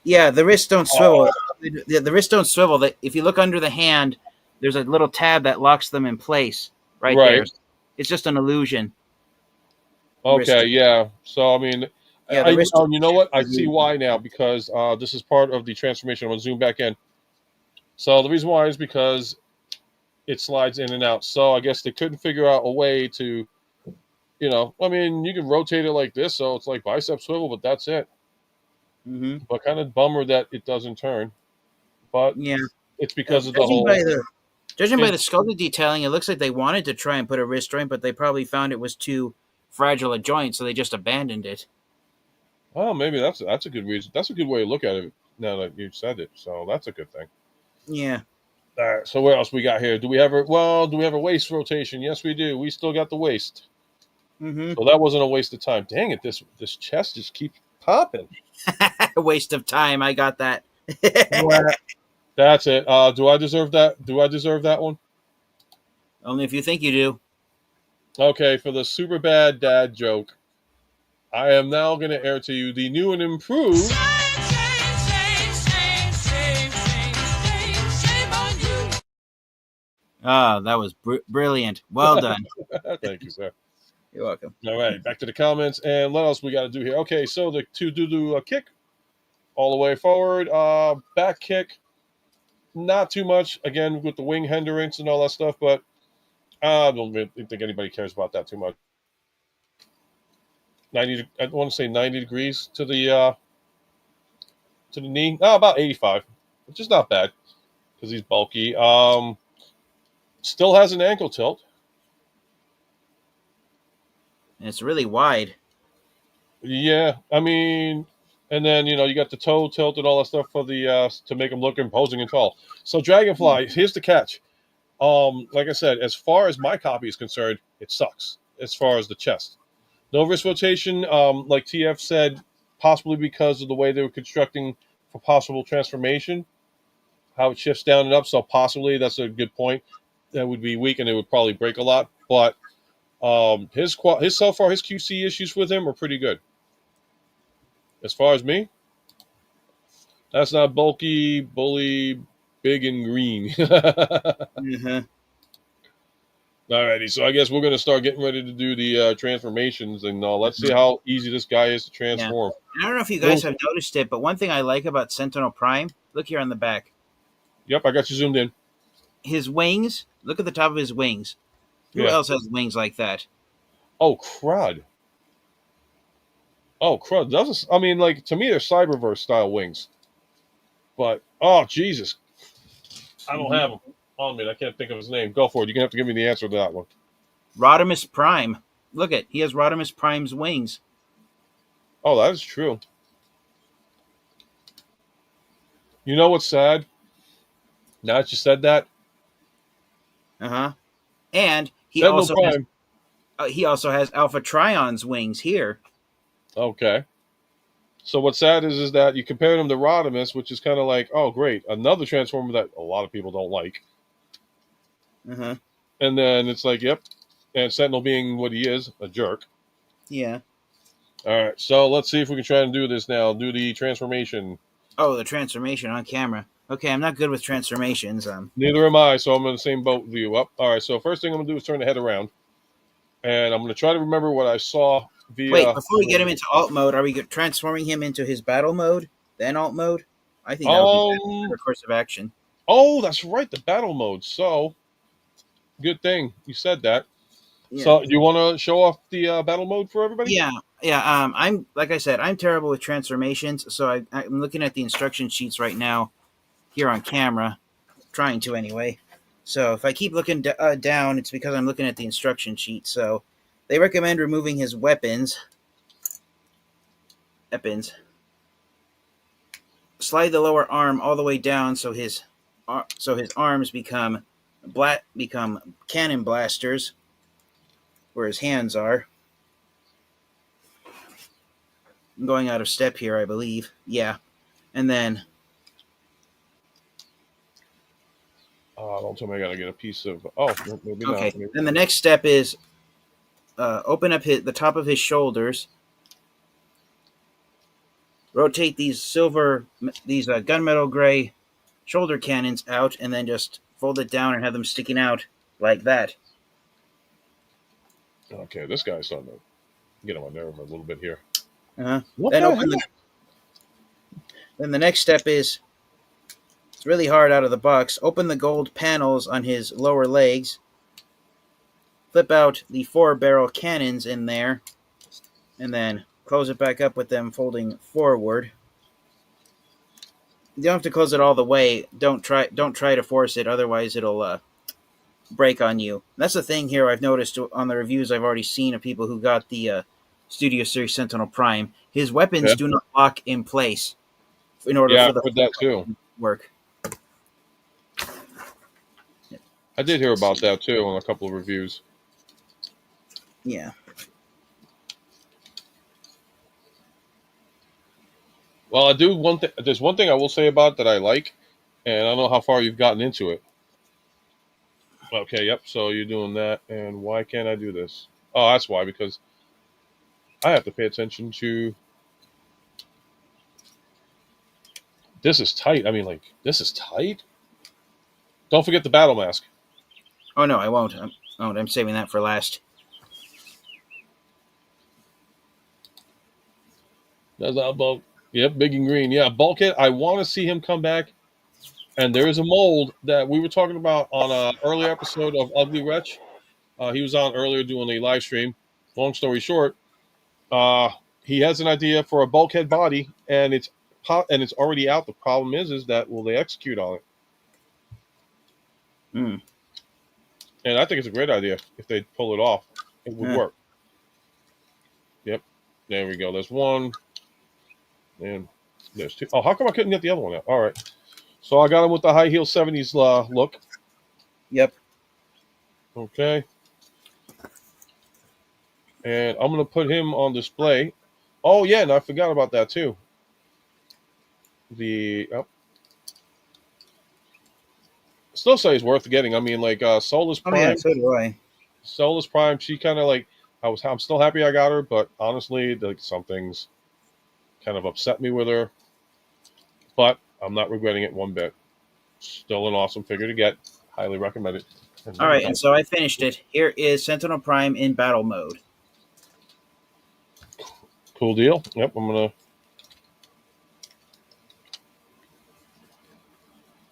yeah. The wrists don't Oh, swivel. The wrists don't swivel. If you look under the hand, there's a little tab that locks them in place right there. right. It's just an illusion. Wrist. Okay, yeah. So I mean, Yeah, the wrist. you know what? I see why now because this is part of the transformation. I'm gonna zoom back in. So the reason why is because it slides in and out. So I guess they couldn't figure out a way to, I mean, you can rotate it like this, so it's like bicep swivel, but that's it. Mm-hmm. But kind of bummer that it doesn't turn. But Yeah. it's because of the Judging by whole. the shoulder detailing, it looks like they wanted to try and put a wrist joint, but they probably found it was too fragile a joint, so they just abandoned it. Oh, maybe that's a good reason. That's a good way to look at it. Now that you said it, so that's a good thing. Yeah. All right. So what else we got here? Do we have a waist rotation? Yes, we do. We still got the waist. Mm-hmm. So that wasn't a waste of time. Dang it! This chest just keeps popping. Waste of time. I got that. That's it. Do I deserve that? Do I deserve that one? Only if you think you do. Okay, for the super bad dad joke, I am now going to air to you the new and improved. Ah, that was brilliant. Well done. Thank you, sir. You're welcome. All right, back to the comments, and what else we got to do here? Okay, so to do a kick all the way forward, back kick, not too much. Again, with the wing hindrance and all that stuff, but I don't think anybody cares about that too much. 90. I want to say 90 degrees to the knee. No, about 85, which is not bad because he's bulky. Still has an ankle tilt. And it's really wide. Yeah, I mean, and then you got the toe tilt and all that stuff for the to make him look imposing and tall. So Dragonfly, here's the catch. Like I said, as far as my copy is concerned, it sucks as far as the chest. No wrist rotation, like TF said, possibly because of the way they were constructing for possible transformation, how it shifts down and up. So possibly that's a good point. That would be weak and it would probably break a lot. But his so far his QC issues with him are pretty good. As far as me, that's not bulky, bully, big and green. Mm-hmm. Alrighty, so I guess we're going to start getting ready to do the transformations, and let's see how easy this guy is to transform. Yeah. I don't know if you guys have noticed it, but one thing I like about Sentinel Prime, look here on the back. Yep, I got you zoomed in. His wings, look at the top of his wings. Who else has wings like that? Oh, crud. Oh, crud. I mean, like, to me, they're Cyberverse style wings. But, oh, Jesus. I don't have them on me. I can't think of his name. Go for it. You're going to have to give me the answer to that one. Rodimus Prime. Look at, he has Rodimus Prime's wings. Oh, that is true. You know what's sad? Now that you said that. Uh-huh. And he Sentinel also Prime. has Alpha Trion's wings here. Okay. So what's sad is that you compare him to Rodimus, which is kind of like, oh great, another Transformer that a lot of people don't like. Uh-huh. And then it's like, yep, and Sentinel being what he is, a jerk. Yeah. All right, so let's see if we can try and do this now. Do the transformation. Oh, the transformation on camera. Okay, I'm not good with transformations. Neither am I, so I'm in the same boat with you. Up. All right, so first thing I'm gonna do is turn the head around, and I'm gonna try to remember what I saw Wait, via. before we get him into alt mode, are we transforming him into his battle mode, then alt mode? I think that would be Um. better course of action. Oh, that's right, the battle mode. So good thing you said that. Yeah. So you want to show off the battle mode for everybody? Yeah, yeah. I'm like I said, I'm terrible with transformations, so I'm looking at the instruction sheets right now here on camera, trying to anyway. So if I keep looking down, it's because I'm looking at the instruction sheet. So they recommend removing his weapons. Weapons. Slide the lower arm all the way down so his arms become cannon blasters, where his hands are. I'm going out of step here, I believe. Yeah, and then Don't tell me I gotta get a piece of. Oh, maybe okay. not. Maybe Then the not. next step is open up the top of his shoulders. Rotate these gunmetal gray shoulder cannons out, and then just fold it down and have them sticking out like that. Okay, this guy's starting to get on my nerve a little bit here. Uh-huh. What Then the open hell? the. Then the next step is it's really hard out of the box. Open the gold panels on his lower legs. Flip out the 4-barrel cannons in there, and then close it back up with them folding forward. You don't have to close it all the way. Don't try to force it, otherwise it'll break on you. That's the thing here I've noticed on the reviews I've already seen of people who got the Studio Series Sentinel Prime. His weapons Yeah, do not lock in place in order yeah, for I've the heard that too. to work. I did hear about that too on a couple of reviews. Yeah. Well, I do one thing. There's one thing I will say about it that I like, and I don't know how far you've gotten into it. Okay, yep. So you're doing that, and why can't I do this? Oh, that's why, because I have to pay attention to. This is tight. I mean, like this is tight. Don't forget the battle mask. Oh no, I won't. I'm saving that for last. That's not bulk. Yep, big and green. Yeah, Bulkhead. I want to see him come back. And there is a mold that we were talking about on an earlier episode of Ugly Wretch. He was on earlier doing a live stream. Long story short, uh, he has an idea for a bulkhead body, and it's already out. The problem is that will they execute on it? Hmm. And I think it's a great idea if they pull it off. It would work. Yep, there we go. There's one, and there's two. Oh, how come I couldn't get the other one out? All right, so I got him with the high heel '70s look. Yep. Okay. And I'm going to put him on display. Oh, yeah, and I forgot about that, too. Still say it's worth getting. I mean, like, Solus Oh yeah, Prime. so do I. Solus Prime, she kind of like, I'm still happy I got her, but honestly, like, some things kind of upset me with her. But I'm not regretting it one bit. Still an awesome figure to get. Highly recommend it. All right, and so I finished it. Here is Sentinel Prime in battle mode. Cool deal. Yep, I'm going to.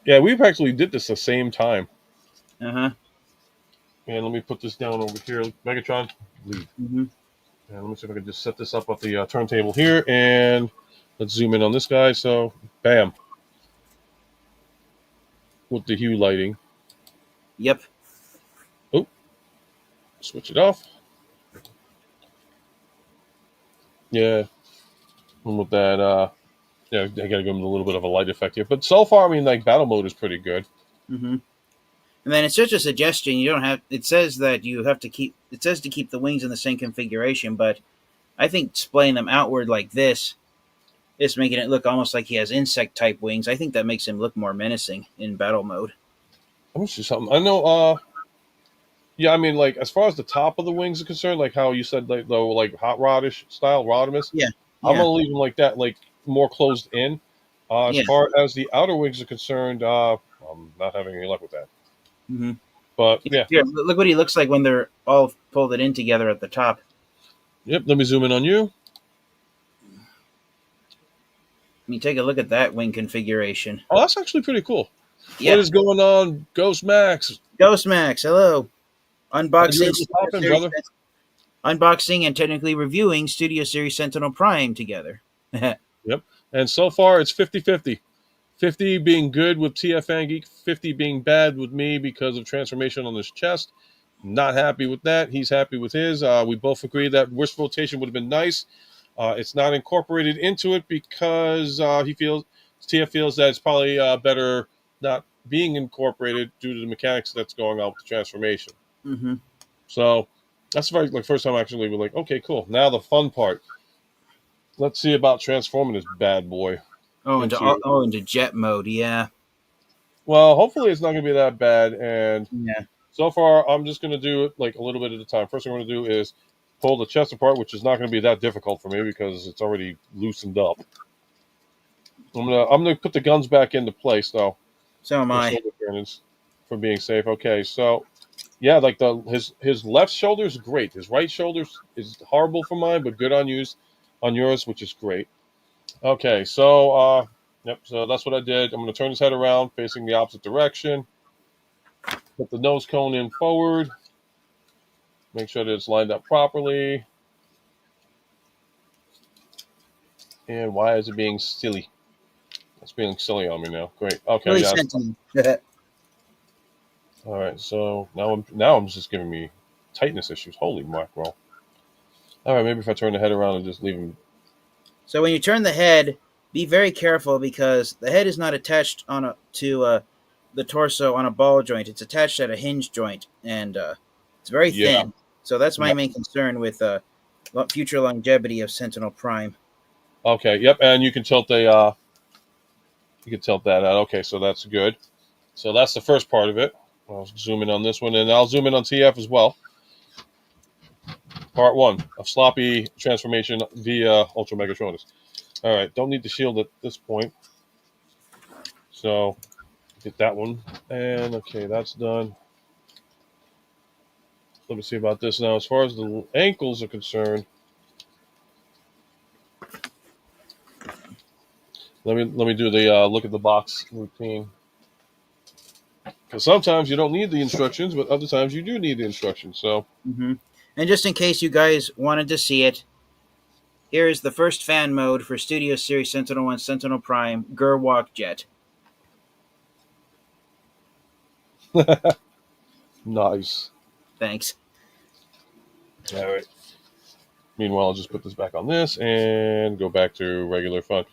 Yeah, we actually did this the same time. Uh-huh. And let me put this down over here. Megatron, leave. Mm-hmm. And let me see if I can just set this up at the turntable here. And let's zoom in on this guy. So, bam. With the hue lighting. Yep. Oh, switch it off. Yeah. And with that, yeah, I got to give him a little bit of a light effect here. But so far, I mean, like, battle mode is pretty good. Mm-hmm. And then it's just a suggestion. You don't have. It says that you have to keep. It says to keep the wings in the same configuration, but I think splaying them outward like this is making it look almost like he has insect type wings. I think that makes him look more menacing in battle mode. Let me see something. I know. Yeah, I mean, like as far as the top of the wings are concerned, like how you said, like though, like hot rodish style, Rodimus. Yeah, I'm yeah, gonna leave them like that, like more closed in. As yeah. far as the outer wings are concerned, I'm not having any luck with that. Mm-hmm. But yeah, Here, look what he looks like when they're all folded in together at the top. yep. Let me zoom in on you. I mean, take a look at that wing configuration. Oh, that's actually pretty cool. What Yeah, is going on, Ghost Max? Ghost Max, hello. Glad you're Unboxing able to Studio pop in, Series, brother. unboxing and technically reviewing Studio Series Sentinel Prime together. Yep. And so far, it's 50-50. 50 being good with TFFangeek, 50 being bad with me because of transformation on his chest. Not happy with that. He's happy with his. We both agree that wrist rotation would have been nice. It's not incorporated into it because TF feels that it's probably better not being incorporated due to the mechanics that's going on with the transformation. Mm-hmm. So that's the like first time actually we're like, okay, cool. Now the fun part. Let's see about transforming this bad boy into. Into jet mode. Yeah, Well, hopefully it's not going to be that bad. And yeah. so far, I'm just going to do it like a little bit at a time. First thing I'm going to do is pull the chest apart, which is not going to be that difficult for me because it's already loosened up. I'm gonna put the guns back into place though. So am The I. shoulder cannons for being safe. Okay, so yeah, like his left shoulder is great. His right shoulder is horrible for mine, but good on yours, which is great. Okay, so yep, so that's what I did. I'm gonna turn his head around, facing the opposite direction. Put the nose cone in forward. Make sure that it's lined up properly. And why is it being silly? It's being silly on me now. Great. Okay, Really yeah. Sentinel. All right. So now I'm just giving me tightness issues. Holy mackerel. All right. Maybe if I turn the head around and just leave him. So when you turn the head, be very careful because the head is not attached to the torso on a ball joint. It's attached at a hinge joint, and it's very Yeah. thin. So that's my Yep. main concern with future longevity of Sentinel Prime. Okay. Yep. And you can tilt that out. Okay. So that's good. So that's the first part of it. I'll zoom in on this one, and I'll zoom in on TF as well. Part one of sloppy transformation via UltraMegatronus. All right. Don't need the shield at this point. So get that one. And okay, that's done. Let me see about this now. As far as the ankles are concerned, let me do the look at the box routine. Because sometimes you don't need the instructions, but other times you do need the instructions. So Mm-hmm. And just in case you guys wanted to see it, here is the first fan mode for Studio Series Sentinel 1 Sentinel Prime Gerwalk Jet. nice. Thanks. All right. Meanwhile, I'll just put this back on this and go back to regular fun.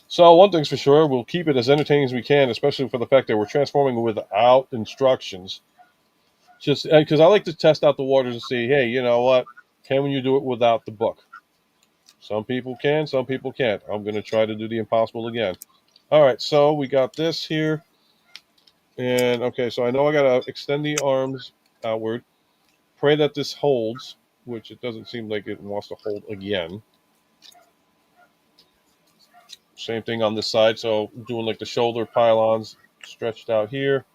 So one thing's for sure, we'll keep it as entertaining as we can, especially for the fact that we're transforming without instructions. Just because I like to test out the waters and see, hey, you know what? Can you do it without the book? Some people can, some people can't. I'm going to try to do the impossible again. All right, so we got this here. And okay, so I know I got to extend the arms outward. Pray that this holds, which it doesn't seem like it wants to hold again. Same thing on this side. So doing like the shoulder pylons stretched out here.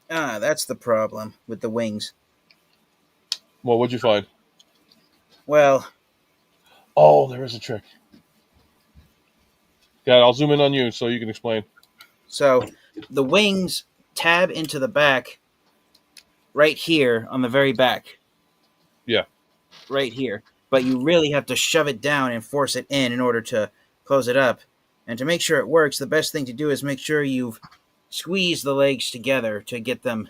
Ah, that's the problem with the wings. Well, what'd you find? Well, Oh, there is a trick. Yeah, I'll zoom in on you so you can explain. so the wings tab into the back right here on the very back. Yeah. Right here. But you really have to shove it down and force it in order to close it up. And to make sure it works, the best thing to do is make sure you've squeezed the legs together to get them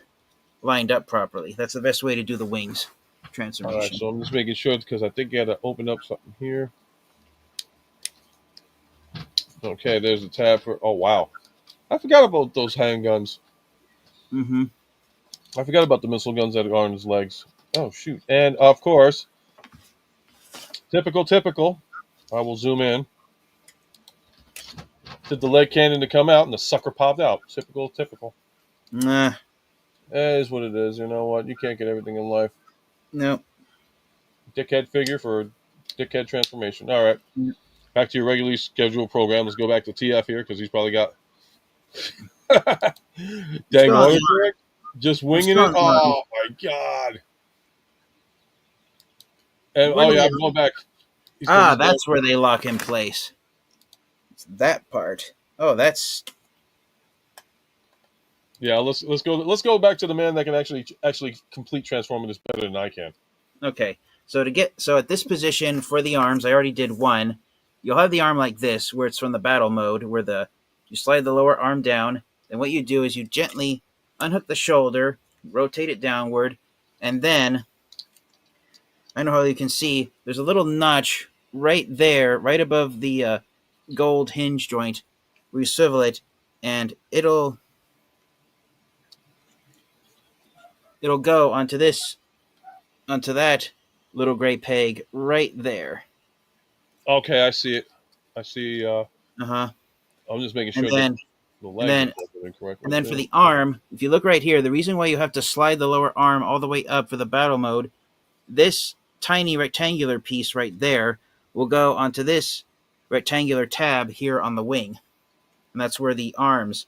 lined up properly. That's the best way to do the wings All right, transformation. so I'm just making sure because I think you got to open up something here. Okay, there's the tab for. Oh wow, I forgot about those handguns. Mm-hmm. I forgot about the missile guns that are on his legs. Oh shoot! And of course, Typical, typical. I will zoom in. Did the leg cannon to come out and the sucker popped out. Typical, typical. Nah, It is what it is. You know what? You can't get everything in life. no. Dickhead figure for dickhead transformation. All right. Back to your regularly scheduled program. Let's go back to TF here because he's probably got dang water trick. Just winging it. Oh my god. And oh yeah, I'm going back. That's where they lock in place. It's that part. Oh, that's yeah. Let's go back to the man that can actually complete transforming this better than I can. okay. So at this position for the arms, I already did one. You'll have the arm like this, where it's from the battle mode, where you slide the lower arm down. Then what you do is you gently unhook the shoulder, rotate it downward, and then I know how you can see there's a little notch right there, right above the gold hinge joint, where you swivel it, and it'll go onto that little gray peg right there. Okay, I see it. I see. Uh-huh. I'm just making sure And then, that the legs are incorrect. and then for the arm, if you look right here, the reason why you have to slide the lower arm all the way up for the battle mode, this tiny rectangular piece right there will go onto this rectangular tab here on the wing. And that's where the arms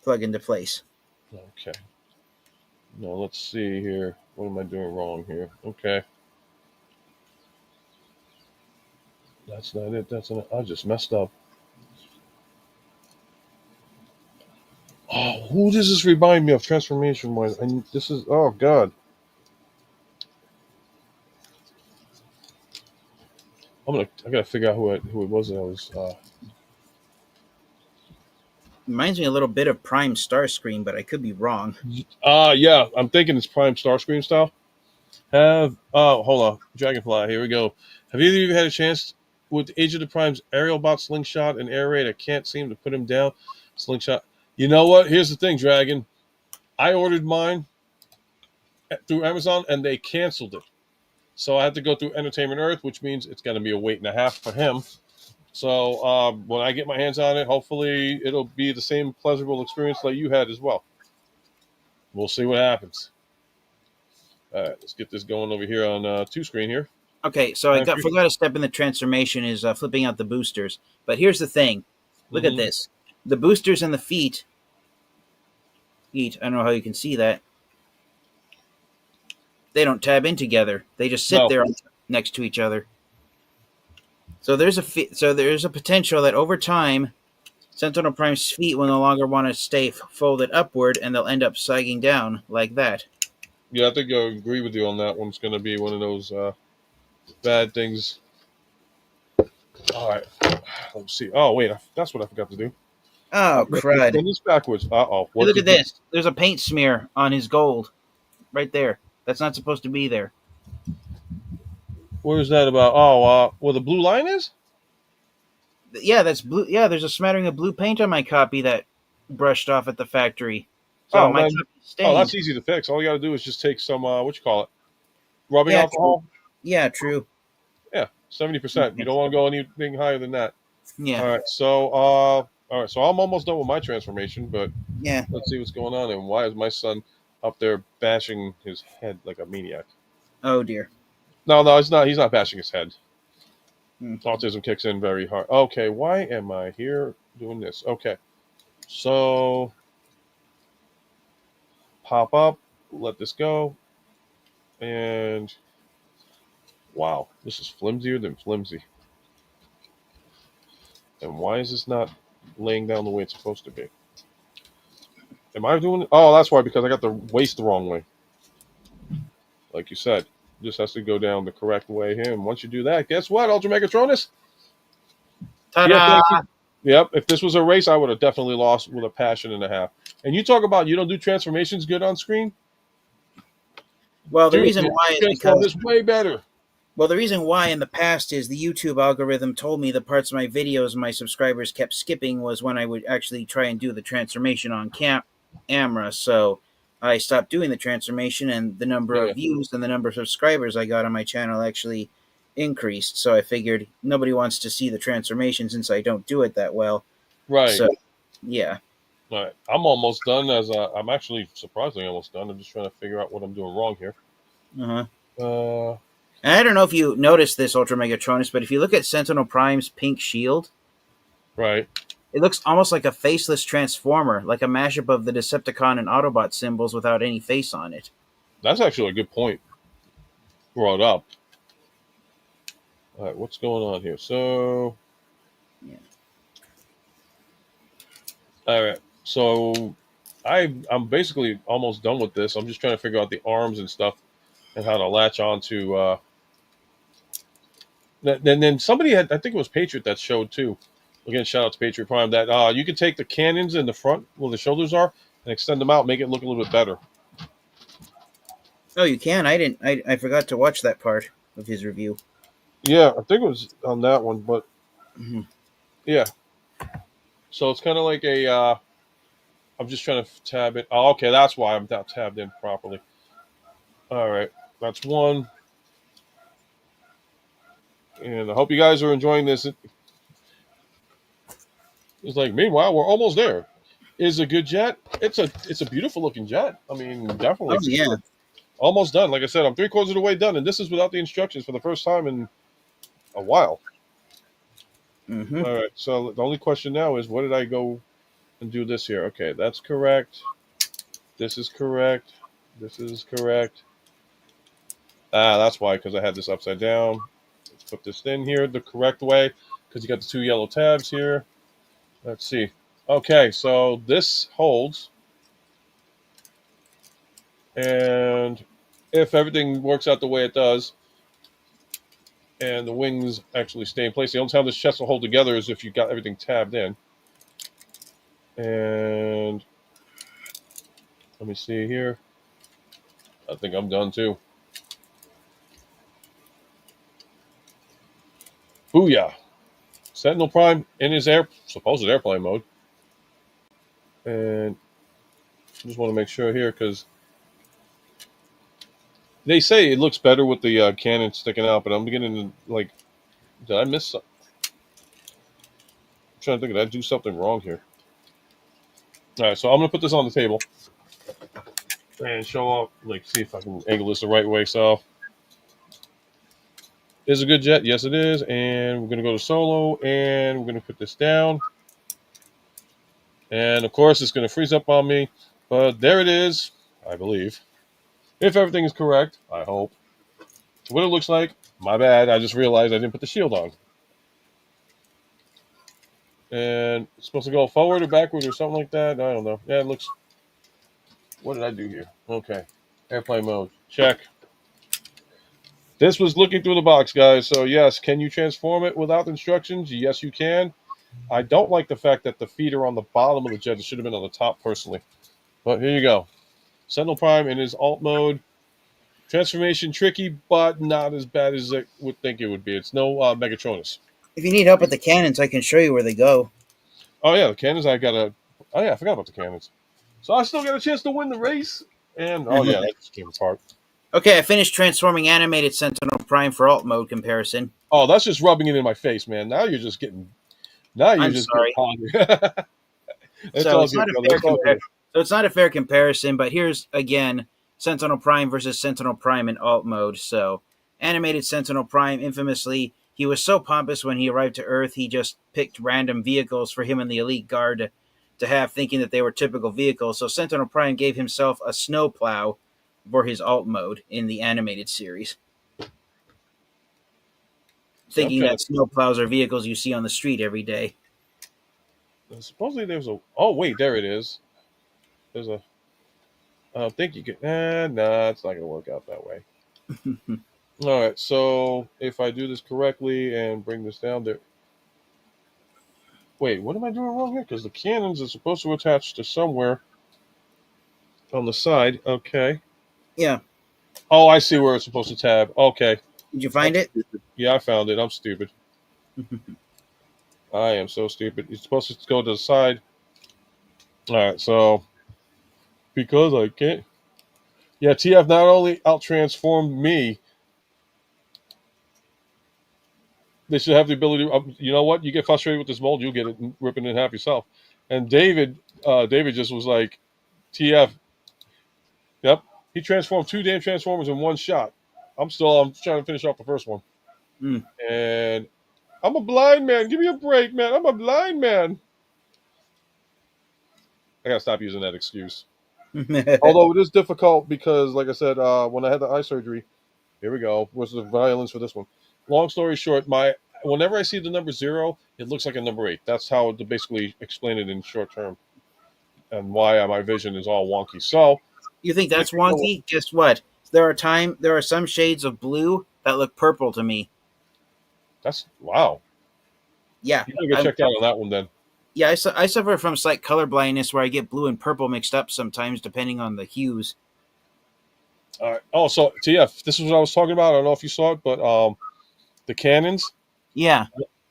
plug into place. Okay. No, let's see here. What am I doing wrong here? Okay. That's not it. I just messed up. Oh, who does this remind me of transformation wise? This is oh god. I gotta figure out who it was that I was. Reminds me a little bit of Prime Starscream, but I could be wrong. Yeah, I'm thinking it's Prime Starscream style. Hold on, Dragonfly. Here we go. Have either of you had a chance with Age of the Prime's aerial bot slingshot and air raid? I can't seem to put him down. Slingshot. You know what? Here's the thing, Dragon. I ordered mine through Amazon and they canceled it. So I had to go through Entertainment Earth, which means it's going to be a wait and a half for him. So when I get my hands on it, hopefully it'll be the same pleasurable experience that you had as well. We'll see what happens. All right, let's get this going over here on two screen here. Okay, so forgot a step in the transformation is flipping out the boosters. But here's the thing. Look at this. The boosters and the feet, I don't know how you can see that. They don't tab in together. They just sit there next to each other. So there's a potential that over time, Sentinel Prime's feet will no longer want to stay folded upward, and they'll end up sagging down like that. Yeah, I think I agree with you on that one. It's going to be one of those bad things. All right, let's see. Oh wait, that's what I forgot to do. Oh crud! Turn this backwards. Hey, look at this. There's a paint smear on his gold, right there. That's not supposed to be there. What is that about? Oh, where the blue line is? Yeah, that's blue. Yeah, there's a smattering of blue paint on my copy that brushed off at the factory. So that's easy to fix. All you got to do is just take some rubbing alcohol. True. Yeah, true. Yeah, 70%. You don't want to go anything higher than that. Yeah. All right. So I'm almost done with my transformation, but yeah, let's see what's going on. And why is my son up there bashing his head like a maniac? Oh dear. No, it's not. He's not bashing his head. Autism kicks in very hard. Okay, why am I here doing this? Okay, so pop up, let this go, and wow, this is flimsier than flimsy. And why is this not laying down the way it's supposed to be? Am I doing it? Oh, that's why, because I got the waist the wrong way. Like you said, just has to go down the correct way here. And once you do that, guess what, UltraMegatronus? Ta-da! Yep, if this was a race, I would have definitely lost with a passion and a half. And you talk about you don't do transformations good on screen? Well, the reason why is because this way better. Well, the reason why in the past is the YouTube algorithm told me the parts of my videos my subscribers kept skipping was when I would actually try and do the transformation on camera. So I stopped doing the transformation, and the number of views and the number of subscribers I got on my channel actually increased. So I figured nobody wants to see the transformation since I don't do it that well. Right. So yeah. All right. I'm almost done. I'm actually surprisingly almost done. I'm just trying to figure out what I'm doing wrong here. Uh-huh. Uh, And I don't know if you noticed this, Ultra Megatronus, but if you look at Sentinel Prime's pink shield, right. it looks almost like a faceless transformer, like a mashup of the Decepticon and Autobot symbols without any face on it. That's actually a good point brought up. All right. What's going on here? So, Yeah. all right. So, I'm basically almost done with this. I'm just trying to figure out the arms and stuff and how to latch on to. Then somebody had, I think it was Patriot that showed too. Again, shout out to Patriot Prime that you can take the cannons in the front where the shoulders are and extend them out, make it look a little bit better. Oh, you can? I didn't. I forgot to watch that part of his review. Yeah, I think it was on that one, but Mm-hmm. yeah. So it's kind of like a. I'm just trying to tab it. Oh, okay, that's why I'm not tabbed in properly. All right, that's one. And I hope you guys are enjoying this. It's like, meanwhile, we're almost there. Is a good jet. It's a beautiful looking jet. I mean, definitely Oh for yeah. sure. Almost done. Like I said, I'm 3/4 of the way done, and this is without the instructions for the first time in a while. Mm-hmm. All right. So the only question now is, what did I go and do this here? Okay, that's correct. This is correct. This is correct. That's why, because I had this upside down. Let's put this in here the correct way, because you got the two yellow tabs here. Let's see. Okay, so this holds, and if everything works out the way it does, and the wings actually stay in place, the only time this chest will hold together is if you got everything tabbed in. And let me see here. I think I'm done too. Booyah! Sentinel Prime in his supposed airplane mode. And I just want to make sure here because they say it looks better with the cannon sticking out, but I'm beginning to like, did I miss something? I'm trying to think, did I do something wrong here? All right, so I'm gonna put this on the table and show off, like, see if I can angle this the right way. So, is a good jet? Yes, it is. And we're gonna go to solo, and we're gonna put this down. And of course, it's gonna freeze up on me, but there it is, I believe. If everything is correct, I hope. What it looks like, my bad. I just realized I didn't put the shield on. And it's supposed to go forward or backward or something like that. I don't know. Yeah, it looks. What did I do here? Okay. Airplane mode. Check. This was looking through the box, guys. So, yes, can you transform it without instructions? Yes, you can. I don't like the fact that the feet are on the bottom of the jet. It should have been on the top, personally. But here you go. Sentinel Prime in his alt mode. Transformation tricky, but not as bad as I would think it would be. It's no Megatronus. If you need help with the cannons, I can show you where they go. Oh, yeah, the cannons, I got to. Oh, yeah, I forgot about the cannons. So I still got a chance to win the race. And, oh, yeah, that just came apart. Okay, I finished transforming animated Sentinel Prime for alt mode comparison. Oh, that's just rubbing it in my face, man. Now you're just getting. Now you're I'm just sorry. getting It's So all it's good, not a brother. fair It's all good. so it's not a fair comparison, but here's again Sentinel Prime versus Sentinel Prime in alt mode. So animated Sentinel Prime, infamously, he was so pompous when he arrived to Earth, he just picked random vehicles for him and the elite guard to have, thinking that they were typical vehicles. So Sentinel Prime gave himself a snowplow for his alt mode in the animated series, See, I'm thinking trying that snowplows are vehicles you see on the street every day. to. Supposedly there's a. Oh, wait, there it is. There's a. I don't think you can. Nah, it's not going to work out that way. All right, so if I do this correctly and bring this down there. Wait, what am I doing wrong here? Because the cannons are supposed to attach to somewhere on the side. Okay. Yeah. Oh, I see where it's supposed to tab. Okay. Did you I'm find it? stupid. Yeah, I found it. I'm stupid. I am so stupid. You're supposed to go to the side. All right, so because I can't. Yeah, TF not only out transformed me, They should have the ability. You know what? You get frustrated with this mold, you'll get it ripping it in half yourself. And David just was like, "TF, yep." He transformed 2 damn transformers in one shot. I'm trying to finish off the first one, Mm. and I'm a blind man. Give me a break, man. I'm a blind man. I gotta stop using that excuse. Although it is difficult because, like I said, when I had the eye surgery, here we go. What's the violence for this one? Long story short, whenever I see the number 0, it looks like a number 8. That's how to basically explain it in short term, and why my vision is all wonky. So You think that's wonky? Guess what? There are some shades of blue that look purple to me. that's wow. Yeah, You gotta get checked out on that one then. yeah. I suffer from slight color blindness where I get blue and purple mixed up sometimes, depending on the hues. All right. Oh, so TF, this is what I was talking about. I don't know if you saw it, but the cannons. Yeah,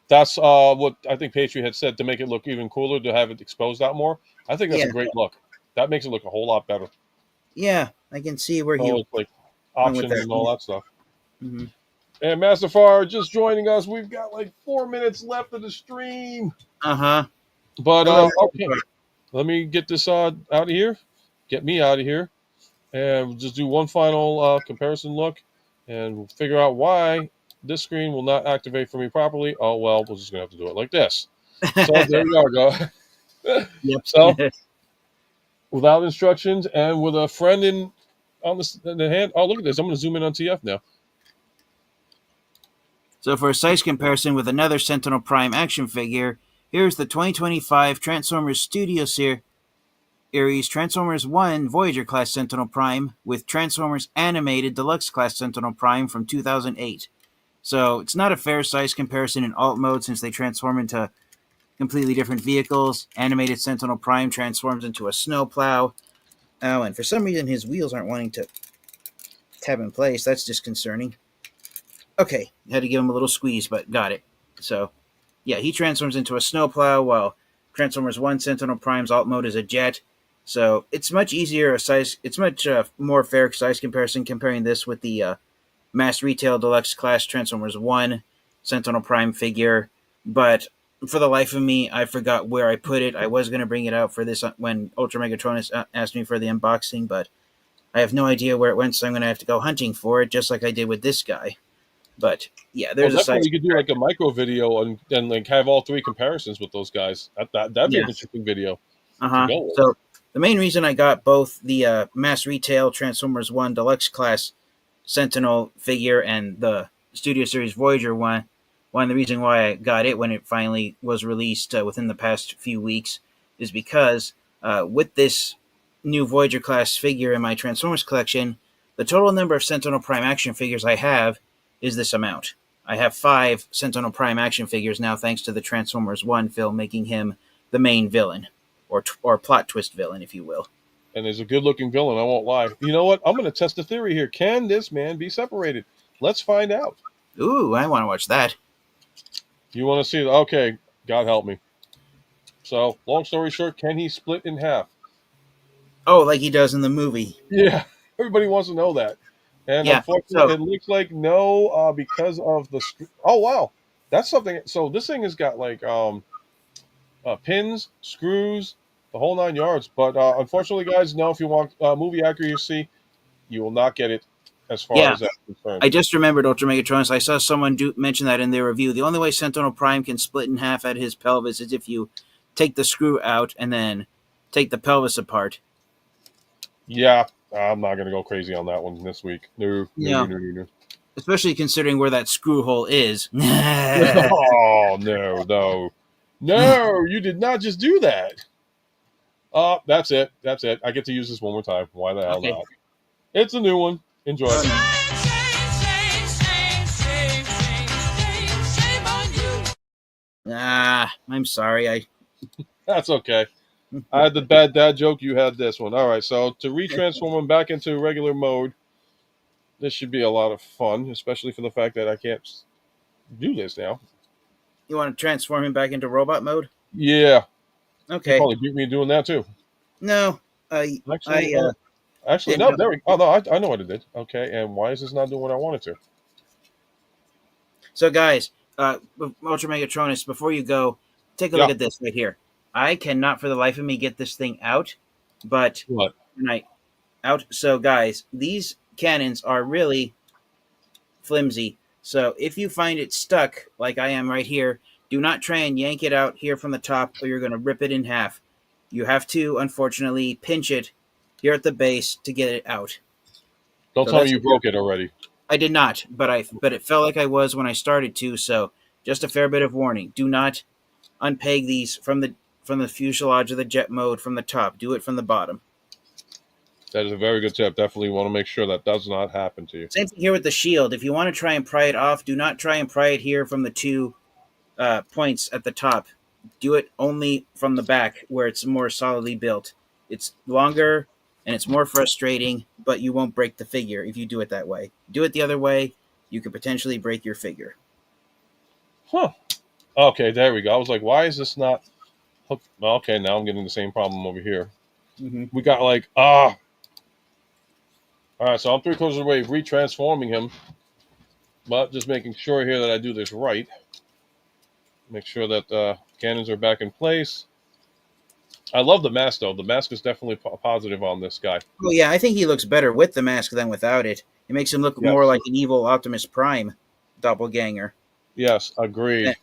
That's what I think Patriot had said to make it look even cooler, to have it exposed out more. I think that's yeah, a great look. That makes it look a whole lot better. yeah. I can see where So he it's like went with options that. and all that stuff. Mm-hmm. And Master Far just joining us. We've got like 4 minutes left of the stream. Uh huh. But Hello. okay, let me get this out of here. Get me out of here, and we'll just do one final comparison look, and we'll figure out why this screen will not activate for me properly. Oh well, we're just gonna have to do it like this. So there we go. Yep. So without instructions and with a friend in the hand. Oh, look at this! I'm gonna zoom in on TF now. So for a size comparison with another Sentinel Prime action figure, here's the 2025 Transformers Studio Series Transformers 1 Voyager class Sentinel Prime with Transformers Animated Deluxe class Sentinel Prime from 2008. So it's not a fair size comparison in alt mode since they transform into completely different vehicles. Animated Sentinel Prime transforms into a snowplow. Oh, and for some reason his wheels aren't wanting to tab in place. That's disconcerting. Okay, had to give him a little squeeze, but got it. So, yeah, he transforms into a snowplow while Transformers 1 Sentinel Prime's alt mode is a jet. So it's much easier it's much more fair size comparison comparing this with the mass retail deluxe class Transformers 1 Sentinel Prime figure. But for the life of me, I forgot where I put it. I was going to bring it out for this when UltraMegatronus asked me for the unboxing, but I have no idea where it went, so I'm going to have to go hunting for it, just like I did with this guy. But yeah, Well, there's a definitely size. you could do like a micro video and like have all 3 comparisons with those guys. That'd be Yeah. an interesting video Uh to huh. go with. So the main reason I got both the mass retail Transformers 1 Deluxe Class Sentinel figure and the Studio Series Voyager one, the reason why I got it when it finally was released within the past few weeks is because with this new Voyager class figure in my Transformers collection, the total number of Sentinel Prime action figures I have is this amount. I have 5 Sentinel Prime action figures now, thanks to the Transformers 1 film, making him the main villain, or plot twist villain, if you will. And there's a good looking villain, I won't lie. You know what? I'm going to test the theory here. Can this man be separated? Let's find out. Ooh, I want to watch that. You want to see? Okay, God help me. So, long story short, can he split in half? Oh, like he does in the movie. Yeah, everybody wants to know that. And Yeah. unfortunately, So it looks like no, because of the. Oh wow, that's something. So this thing has got like pins, screws, the whole 9 yards. But unfortunately, guys, no. If you want movie accuracy, you will not get it as far yeah, as that's concerned. I just remembered UltraMegatronus. I saw someone mention that in their review. The only way Sentinel Prime can split in half at his pelvis is if you take the screw out and then take the pelvis apart. Yeah, I'm not going to go crazy on that one this week. No. Especially considering where that screw hole is. Oh, no, you did not just do that. Oh, that's it. I get to use this one more time. Why the hell Okay. not? It's a new one. Enjoy. I'm sorry. That's okay. I had the bad dad joke. You had this one. All right, so to retransform him back into regular mode, this should be a lot of fun, especially for the fact that I can't do this now. You want to transform him back into robot mode? Yeah. Okay. You probably beat me doing that too. No, Actually, no. There we go. Oh no, I know what it did. Okay, and why is this not doing what I wanted to? So, guys, Ultra Megatronus, before you go, take a look Yeah. at this right here. I cannot for the life of me get this thing out, but What? when I out, so guys, these cannons are really flimsy. So if you find it stuck, like I am right here, do not try and yank it out here from the top, or you're going to rip it in half. You have to, unfortunately, pinch it here at the base to get it out. Don't So tell me that's you broke it already. I did not, but it felt like I was when I started to. So just a fair bit of warning: do not unpeg these from the fuselage of the jet mode from the top. Do it from the bottom. That is a very good tip. Definitely want to make sure that does not happen to you. Same thing here with the shield. If you want to try and pry it off, do not try and pry it here from the two points at the top. Do it only from the back where it's more solidly built. It's longer and it's more frustrating, but you won't break the figure if you do it that way. Do it the other way, you could potentially break your figure. Huh. Okay, there we go. I was like, why is this not hooked? Well, okay, now I'm getting the same problem over here. Mm-hmm. We got like, all right, so I'm 3/4 of the way retransforming him, but just making sure here that I do this right. Make sure that cannons are back in place. I love the mask, though. The mask is definitely positive on this guy. Oh yeah, I think he looks better with the mask than without it. It makes him look more Yes. like an evil Optimus Prime doppelganger Yes, agreed.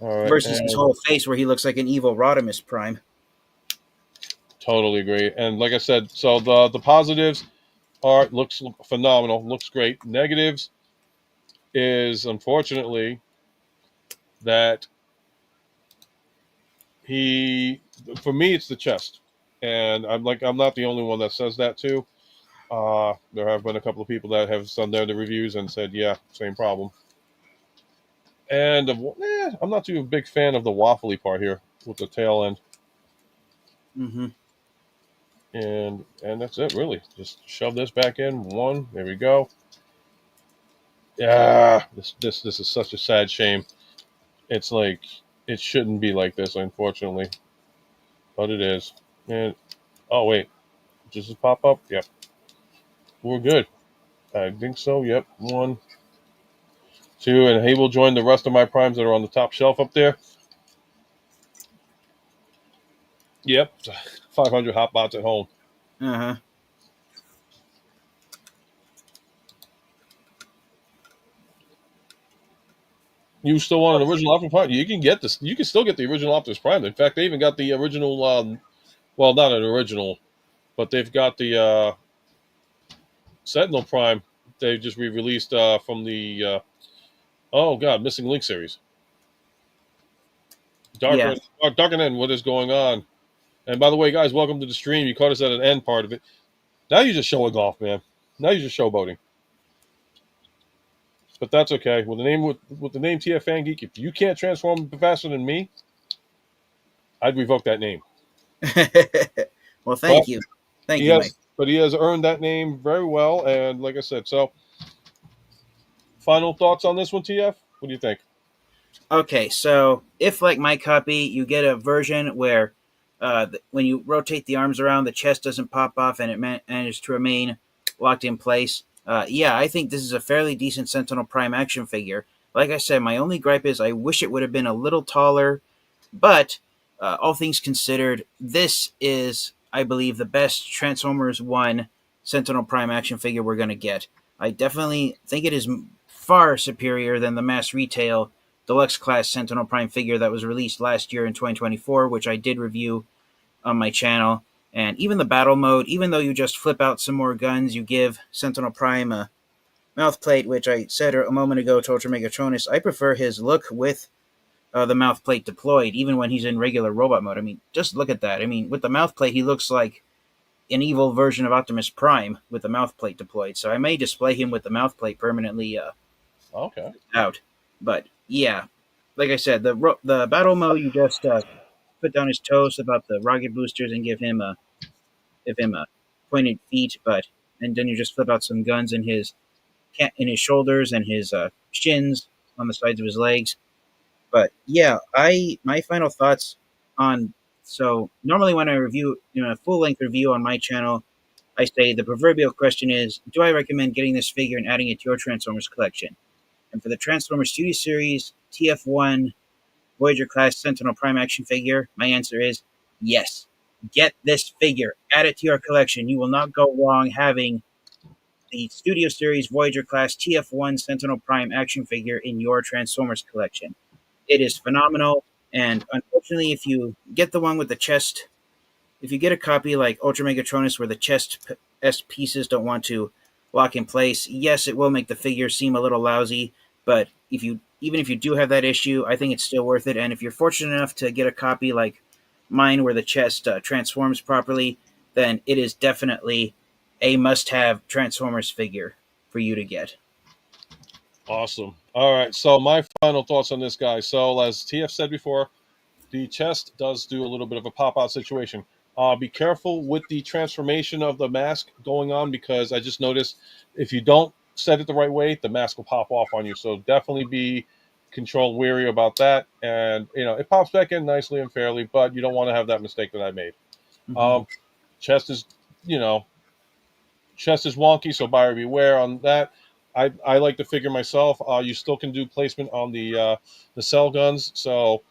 All right, versus his and whole face where he looks like an evil Rodimus Prime. totally agree. And like I said, so the positives are looks phenomenal, looks great. Negatives is unfortunately that he, for me, it's the chest, and I'm not the only one that says that too. There have been a couple of people that have done their reviews and said, yeah, same problem. And I'm not too big fan of the waffly part here with the tail end, Mm-hmm. and that's it really. Just shove this back in. One, there we go. Yeah, this is such a sad shame. It's like it shouldn't be like this, unfortunately, but it is. And oh wait, does this pop up? Yep, we're good. I think so. Yep, one, two, and he will join the rest of my primes that are on the top shelf up there. Yep, 500 hot bots at home. Uh-huh. You still want an original Optimus Prime? You can get this. You can still get the original Optimus Prime. In fact, they even got the original. Well, not an original, but they've got the Sentinel Prime. They just re-released from the oh god, Missing Link series. Yeah. Darker End, what is going on? And by the way, guys, welcome to the stream. You caught us at an end part of it. Now you're just showing off, man. Now you're just showboating. But that's okay. With the name TFFangeek, if you can't transform faster than me, I'd revoke that name. Well, But thank you. Thank you, Mike. he has earned that name very well. And like I said, so final thoughts on this one, TF? What do you think? Okay, so if like my copy, you get a version where when you rotate the arms around, the chest doesn't pop off and it manages to remain locked in place. Yeah, I think this is a fairly decent Sentinel Prime action figure. Like I said, my only gripe is I wish it would have been a little taller, but all things considered, this is, I believe, the best Transformers 1 Sentinel Prime action figure we're going to get. I definitely think it is far superior than the mass retail deluxe class Sentinel Prime figure that was released last year in 2024, which I did review on my channel. And even the battle mode, even though you just flip out some more guns, you give Sentinel Prime a mouth plate, which I said a moment ago to UltraMegatronus. I prefer his look with the mouth plate deployed, even when he's in regular robot mode. I mean, just look at that. I mean, with the mouth plate, he looks like an evil version of Optimus Prime with the mouth plate deployed. So I may display him with the mouth plate permanently Okay. out. But yeah, like I said, the battle mode you just put down his toes about the rocket boosters and give him a pointed feet, but and then you just flip out some guns in his shoulders and his shins on the sides of his legs. But yeah, I my final thoughts on so normally when I review a full length review on my channel, I say the proverbial question is, do I recommend getting this figure and adding it to your Transformers collection? And for the Transformers Studio Series TF1 Voyager class Sentinel Prime action figure, my answer is yes. Get this figure. Add it to your collection. You will not go wrong having the Studio Series Voyager class TF1 Sentinel Prime action figure in your Transformers collection. It is phenomenal, and unfortunately, if you get the one with the chest, if you get a copy like UltraMegatronus where the chest pieces don't want to lock in place, yes, it will make the figure seem a little lousy, but even if you do have that issue, I think it's still worth it. And if you're fortunate enough to get a copy like mine where the chest transforms properly, then it is definitely a must-have Transformers figure for you to get. Awesome. All right. So my final thoughts on this guy. So as TF said before, the chest does do a little bit of a pop-out situation. Be careful with the transformation of the mask going on, because I just noticed if you don't set it the right way, the mask will pop off on you. So definitely be control wary about that. And it pops back in nicely and fairly, but you don't want to have that mistake that I made. Mm-hmm. Chest is, chest is wonky, so buyer beware on that. I like the figure myself. You still can do placement on the cell guns, so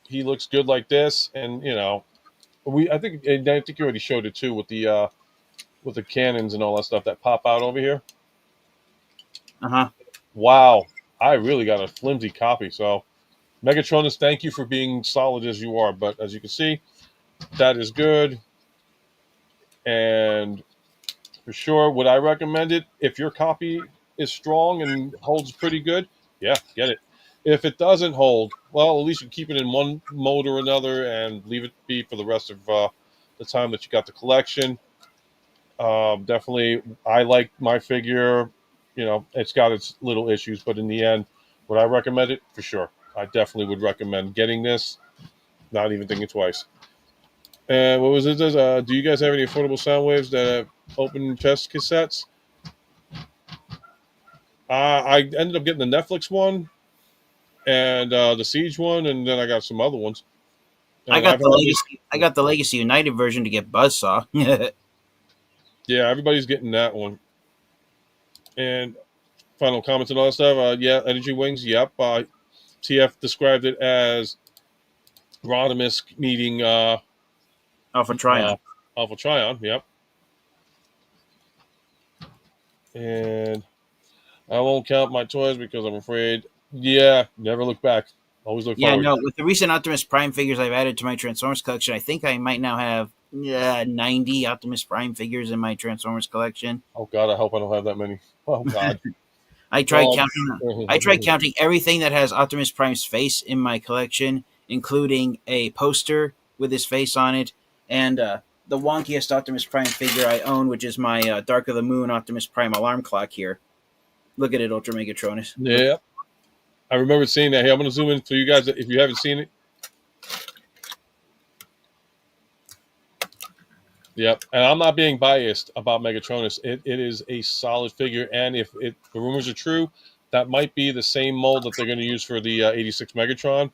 he looks good like this, and I think you already showed it too with the cannons and all that stuff that pop out over here. Uh-huh. Wow, I really got a flimsy copy. So Megatronus, thank you for being solid as you are, but as you can see, that is good. And for sure, would I recommend it if your copy is strong and holds pretty good? Yeah, get it. If it doesn't hold, well, at least you keep it in one mode or another and leave it be for the rest of the time that you got the collection. Definitely, I like my figure. It's got its little issues, but in the end, would I recommend it? For sure. I definitely would recommend getting this, not even thinking twice. And what was it? Do you guys have any affordable sound waves that have open chest cassettes? I ended up getting the Netflix one and the Siege one, and then I got some other ones. I And got I've the had legacy. I got the Legacy United version to get Buzzsaw. yeah, everybody's getting that one. And final comments and all that stuff. Yeah, Energy Wings. Yep. TF described it as Rodimus meeting Alpha Trion. Alpha Trion. Yep. And I won't count my toys because I'm afraid. Yeah, never look back. Always look Yeah, forward. no. With the recent Optimus Prime figures I've added to my Transformers collection, I think I might now have 90 Optimus Prime figures in my Transformers collection. Oh God, I hope I don't have that many. Oh God. I tried Well, counting. I tried counting everything that has Optimus Prime's face in my collection, including a poster with his face on it, and the wonkiest Optimus Prime figure I own, which is my Dark of the Moon Optimus Prime alarm clock here. Look at it, Ultra Megatronus. yeah, I remember seeing that. Hey, I'm going to zoom in for you guys if you haven't seen it. Yep, and I'm not being biased about Megatronus. It is a solid figure, and if the rumors are true, that might be the same mold that they're going to use for the 86 Megatron.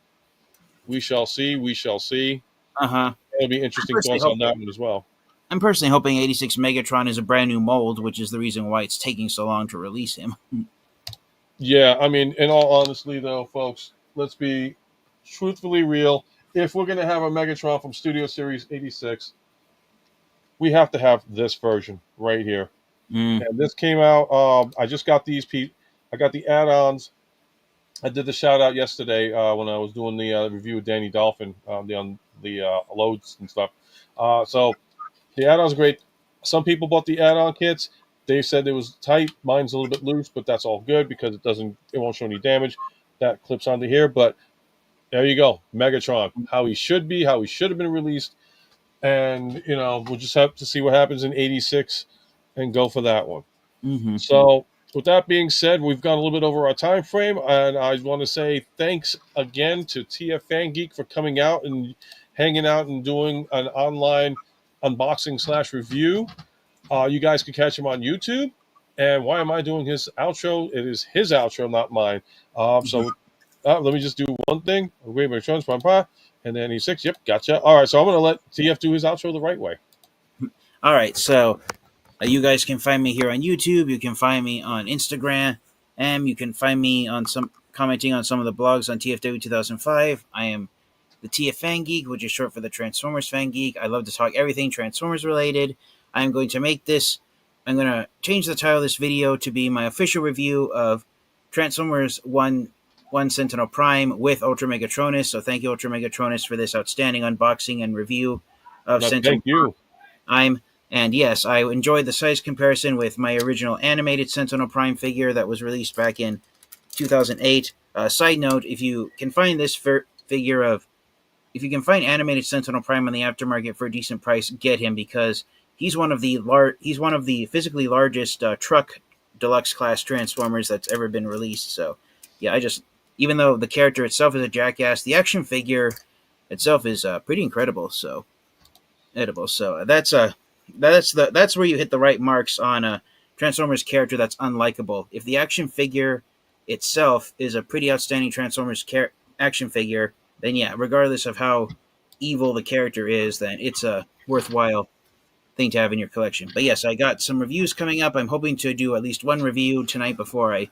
We shall see. We shall see. Uh huh. There'll be interesting thoughts on that one as well. I'm personally hoping 86 Megatron is a brand new mold, which is the reason why it's taking so long to release him. Yeah, I mean, in all honesty, though, folks, let's be truthfully real. If we're going to have a Megatron from Studio Series 86, we have to have this version right here. Mm. And this came out. I just got these. I got the add-ons. I did the shout out yesterday when I was doing the review of Danny Dolphin on the loads and stuff. So the add-ons are great. Some people bought the add-on kits. They said it was tight. Mine's a little bit loose, but that's all good because it won't show any damage. That clips onto here. But there you go, Megatron. How he should be, how he should have been released, and we'll just have to see what happens in '86 and go for that one. Mm-hmm. So with that being said, we've gone a little bit over our time frame, and I want to say thanks again to TFFangeek for coming out and hanging out and doing an online unboxing/review. You guys can catch him on YouTube. And why am I doing his outro? It is his outro, not mine. So let me just do one thing. And then he's 6. Yep, gotcha. All right, so I'm going to let TF do his outro the right way. All right, so you guys can find me here on YouTube. You can find me on Instagram. am. You can find me on some commenting on some of the blogs on TFW 2005. I am the TFFangeek, which is short for the Transformers Fan Geek. I love to talk everything Transformers related. I'm going to make this. I'm going to change the title of this video to be my official review of Transformers One Sentinel Prime with UltraMegatronus. So thank you, UltraMegatronus, for this outstanding unboxing and review of No, Sentinel thank you. Prime. And yes, I enjoyed the size comparison with my original animated Sentinel Prime figure that was released back in 2008. Side note: if you can find this figure of, if you can find animated Sentinel Prime on the aftermarket for a decent price, get him, because he's one of the physically largest truck deluxe class Transformers that's ever been released. So yeah, even though the character itself is a jackass, the action figure itself is pretty incredible. So edible. So that's where you hit the right marks on a Transformers character that's unlikable. If the action figure itself is a pretty outstanding Transformers action figure, then yeah, regardless of how evil the character is, then it's a worthwhile thing to have in your collection. But yes, I got some reviews coming up. I'm hoping to do at least one review tonight before I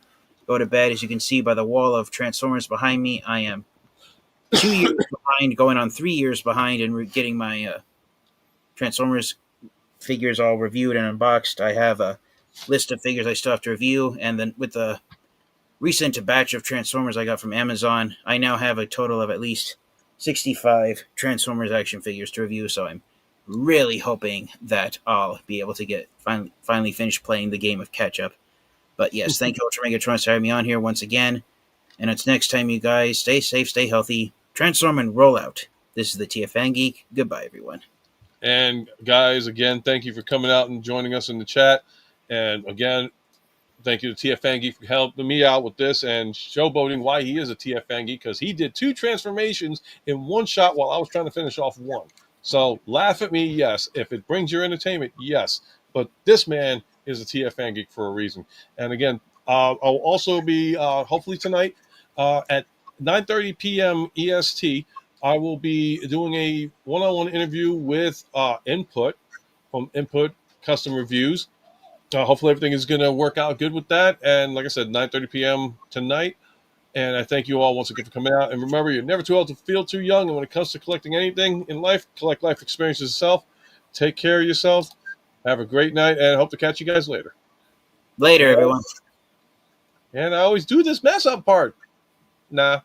go to bed. As you can see by the wall of Transformers behind me, I am 2 years behind, going on 3 years behind, and getting my Transformers figures all reviewed and unboxed. I have a list of figures I still have to review, and then with the recent batch of Transformers I got from Amazon, I now have a total of at least 65 Transformers action figures to review. So I'm really hoping that I'll be able to get finally finish playing the game of catch up. But yes, thank you, Ultra Megatronus, for having me on here once again. And until next time, you guys, stay safe, stay healthy, transform and roll out. This is the TFFangeek. Goodbye, everyone. And guys, again, thank you for coming out and joining us in the chat. And again, thank you to TFFangeek for helping me out with this and showboating why he is a TFFangeek, because he did 2 transformations in one shot while I was trying to finish off one. So laugh at me, yes. If it brings your entertainment, yes. But this man is a TFFangeek for a reason. And again, I'll also be hopefully tonight at 9:30 p.m. EST. I will be doing a one-on-one interview with Input from Input Custom Reviews. Hopefully everything is going to work out good with that. And like I said, 9:30 p.m. tonight. And I thank you all once again for coming out. And remember, you're never too old to feel too young. And when it comes to collecting anything in life, collect life experiences yourself. Take care of yourself. Have a great night, and I hope to catch you guys later. Later, everyone. And I always do this mess up part. Nah.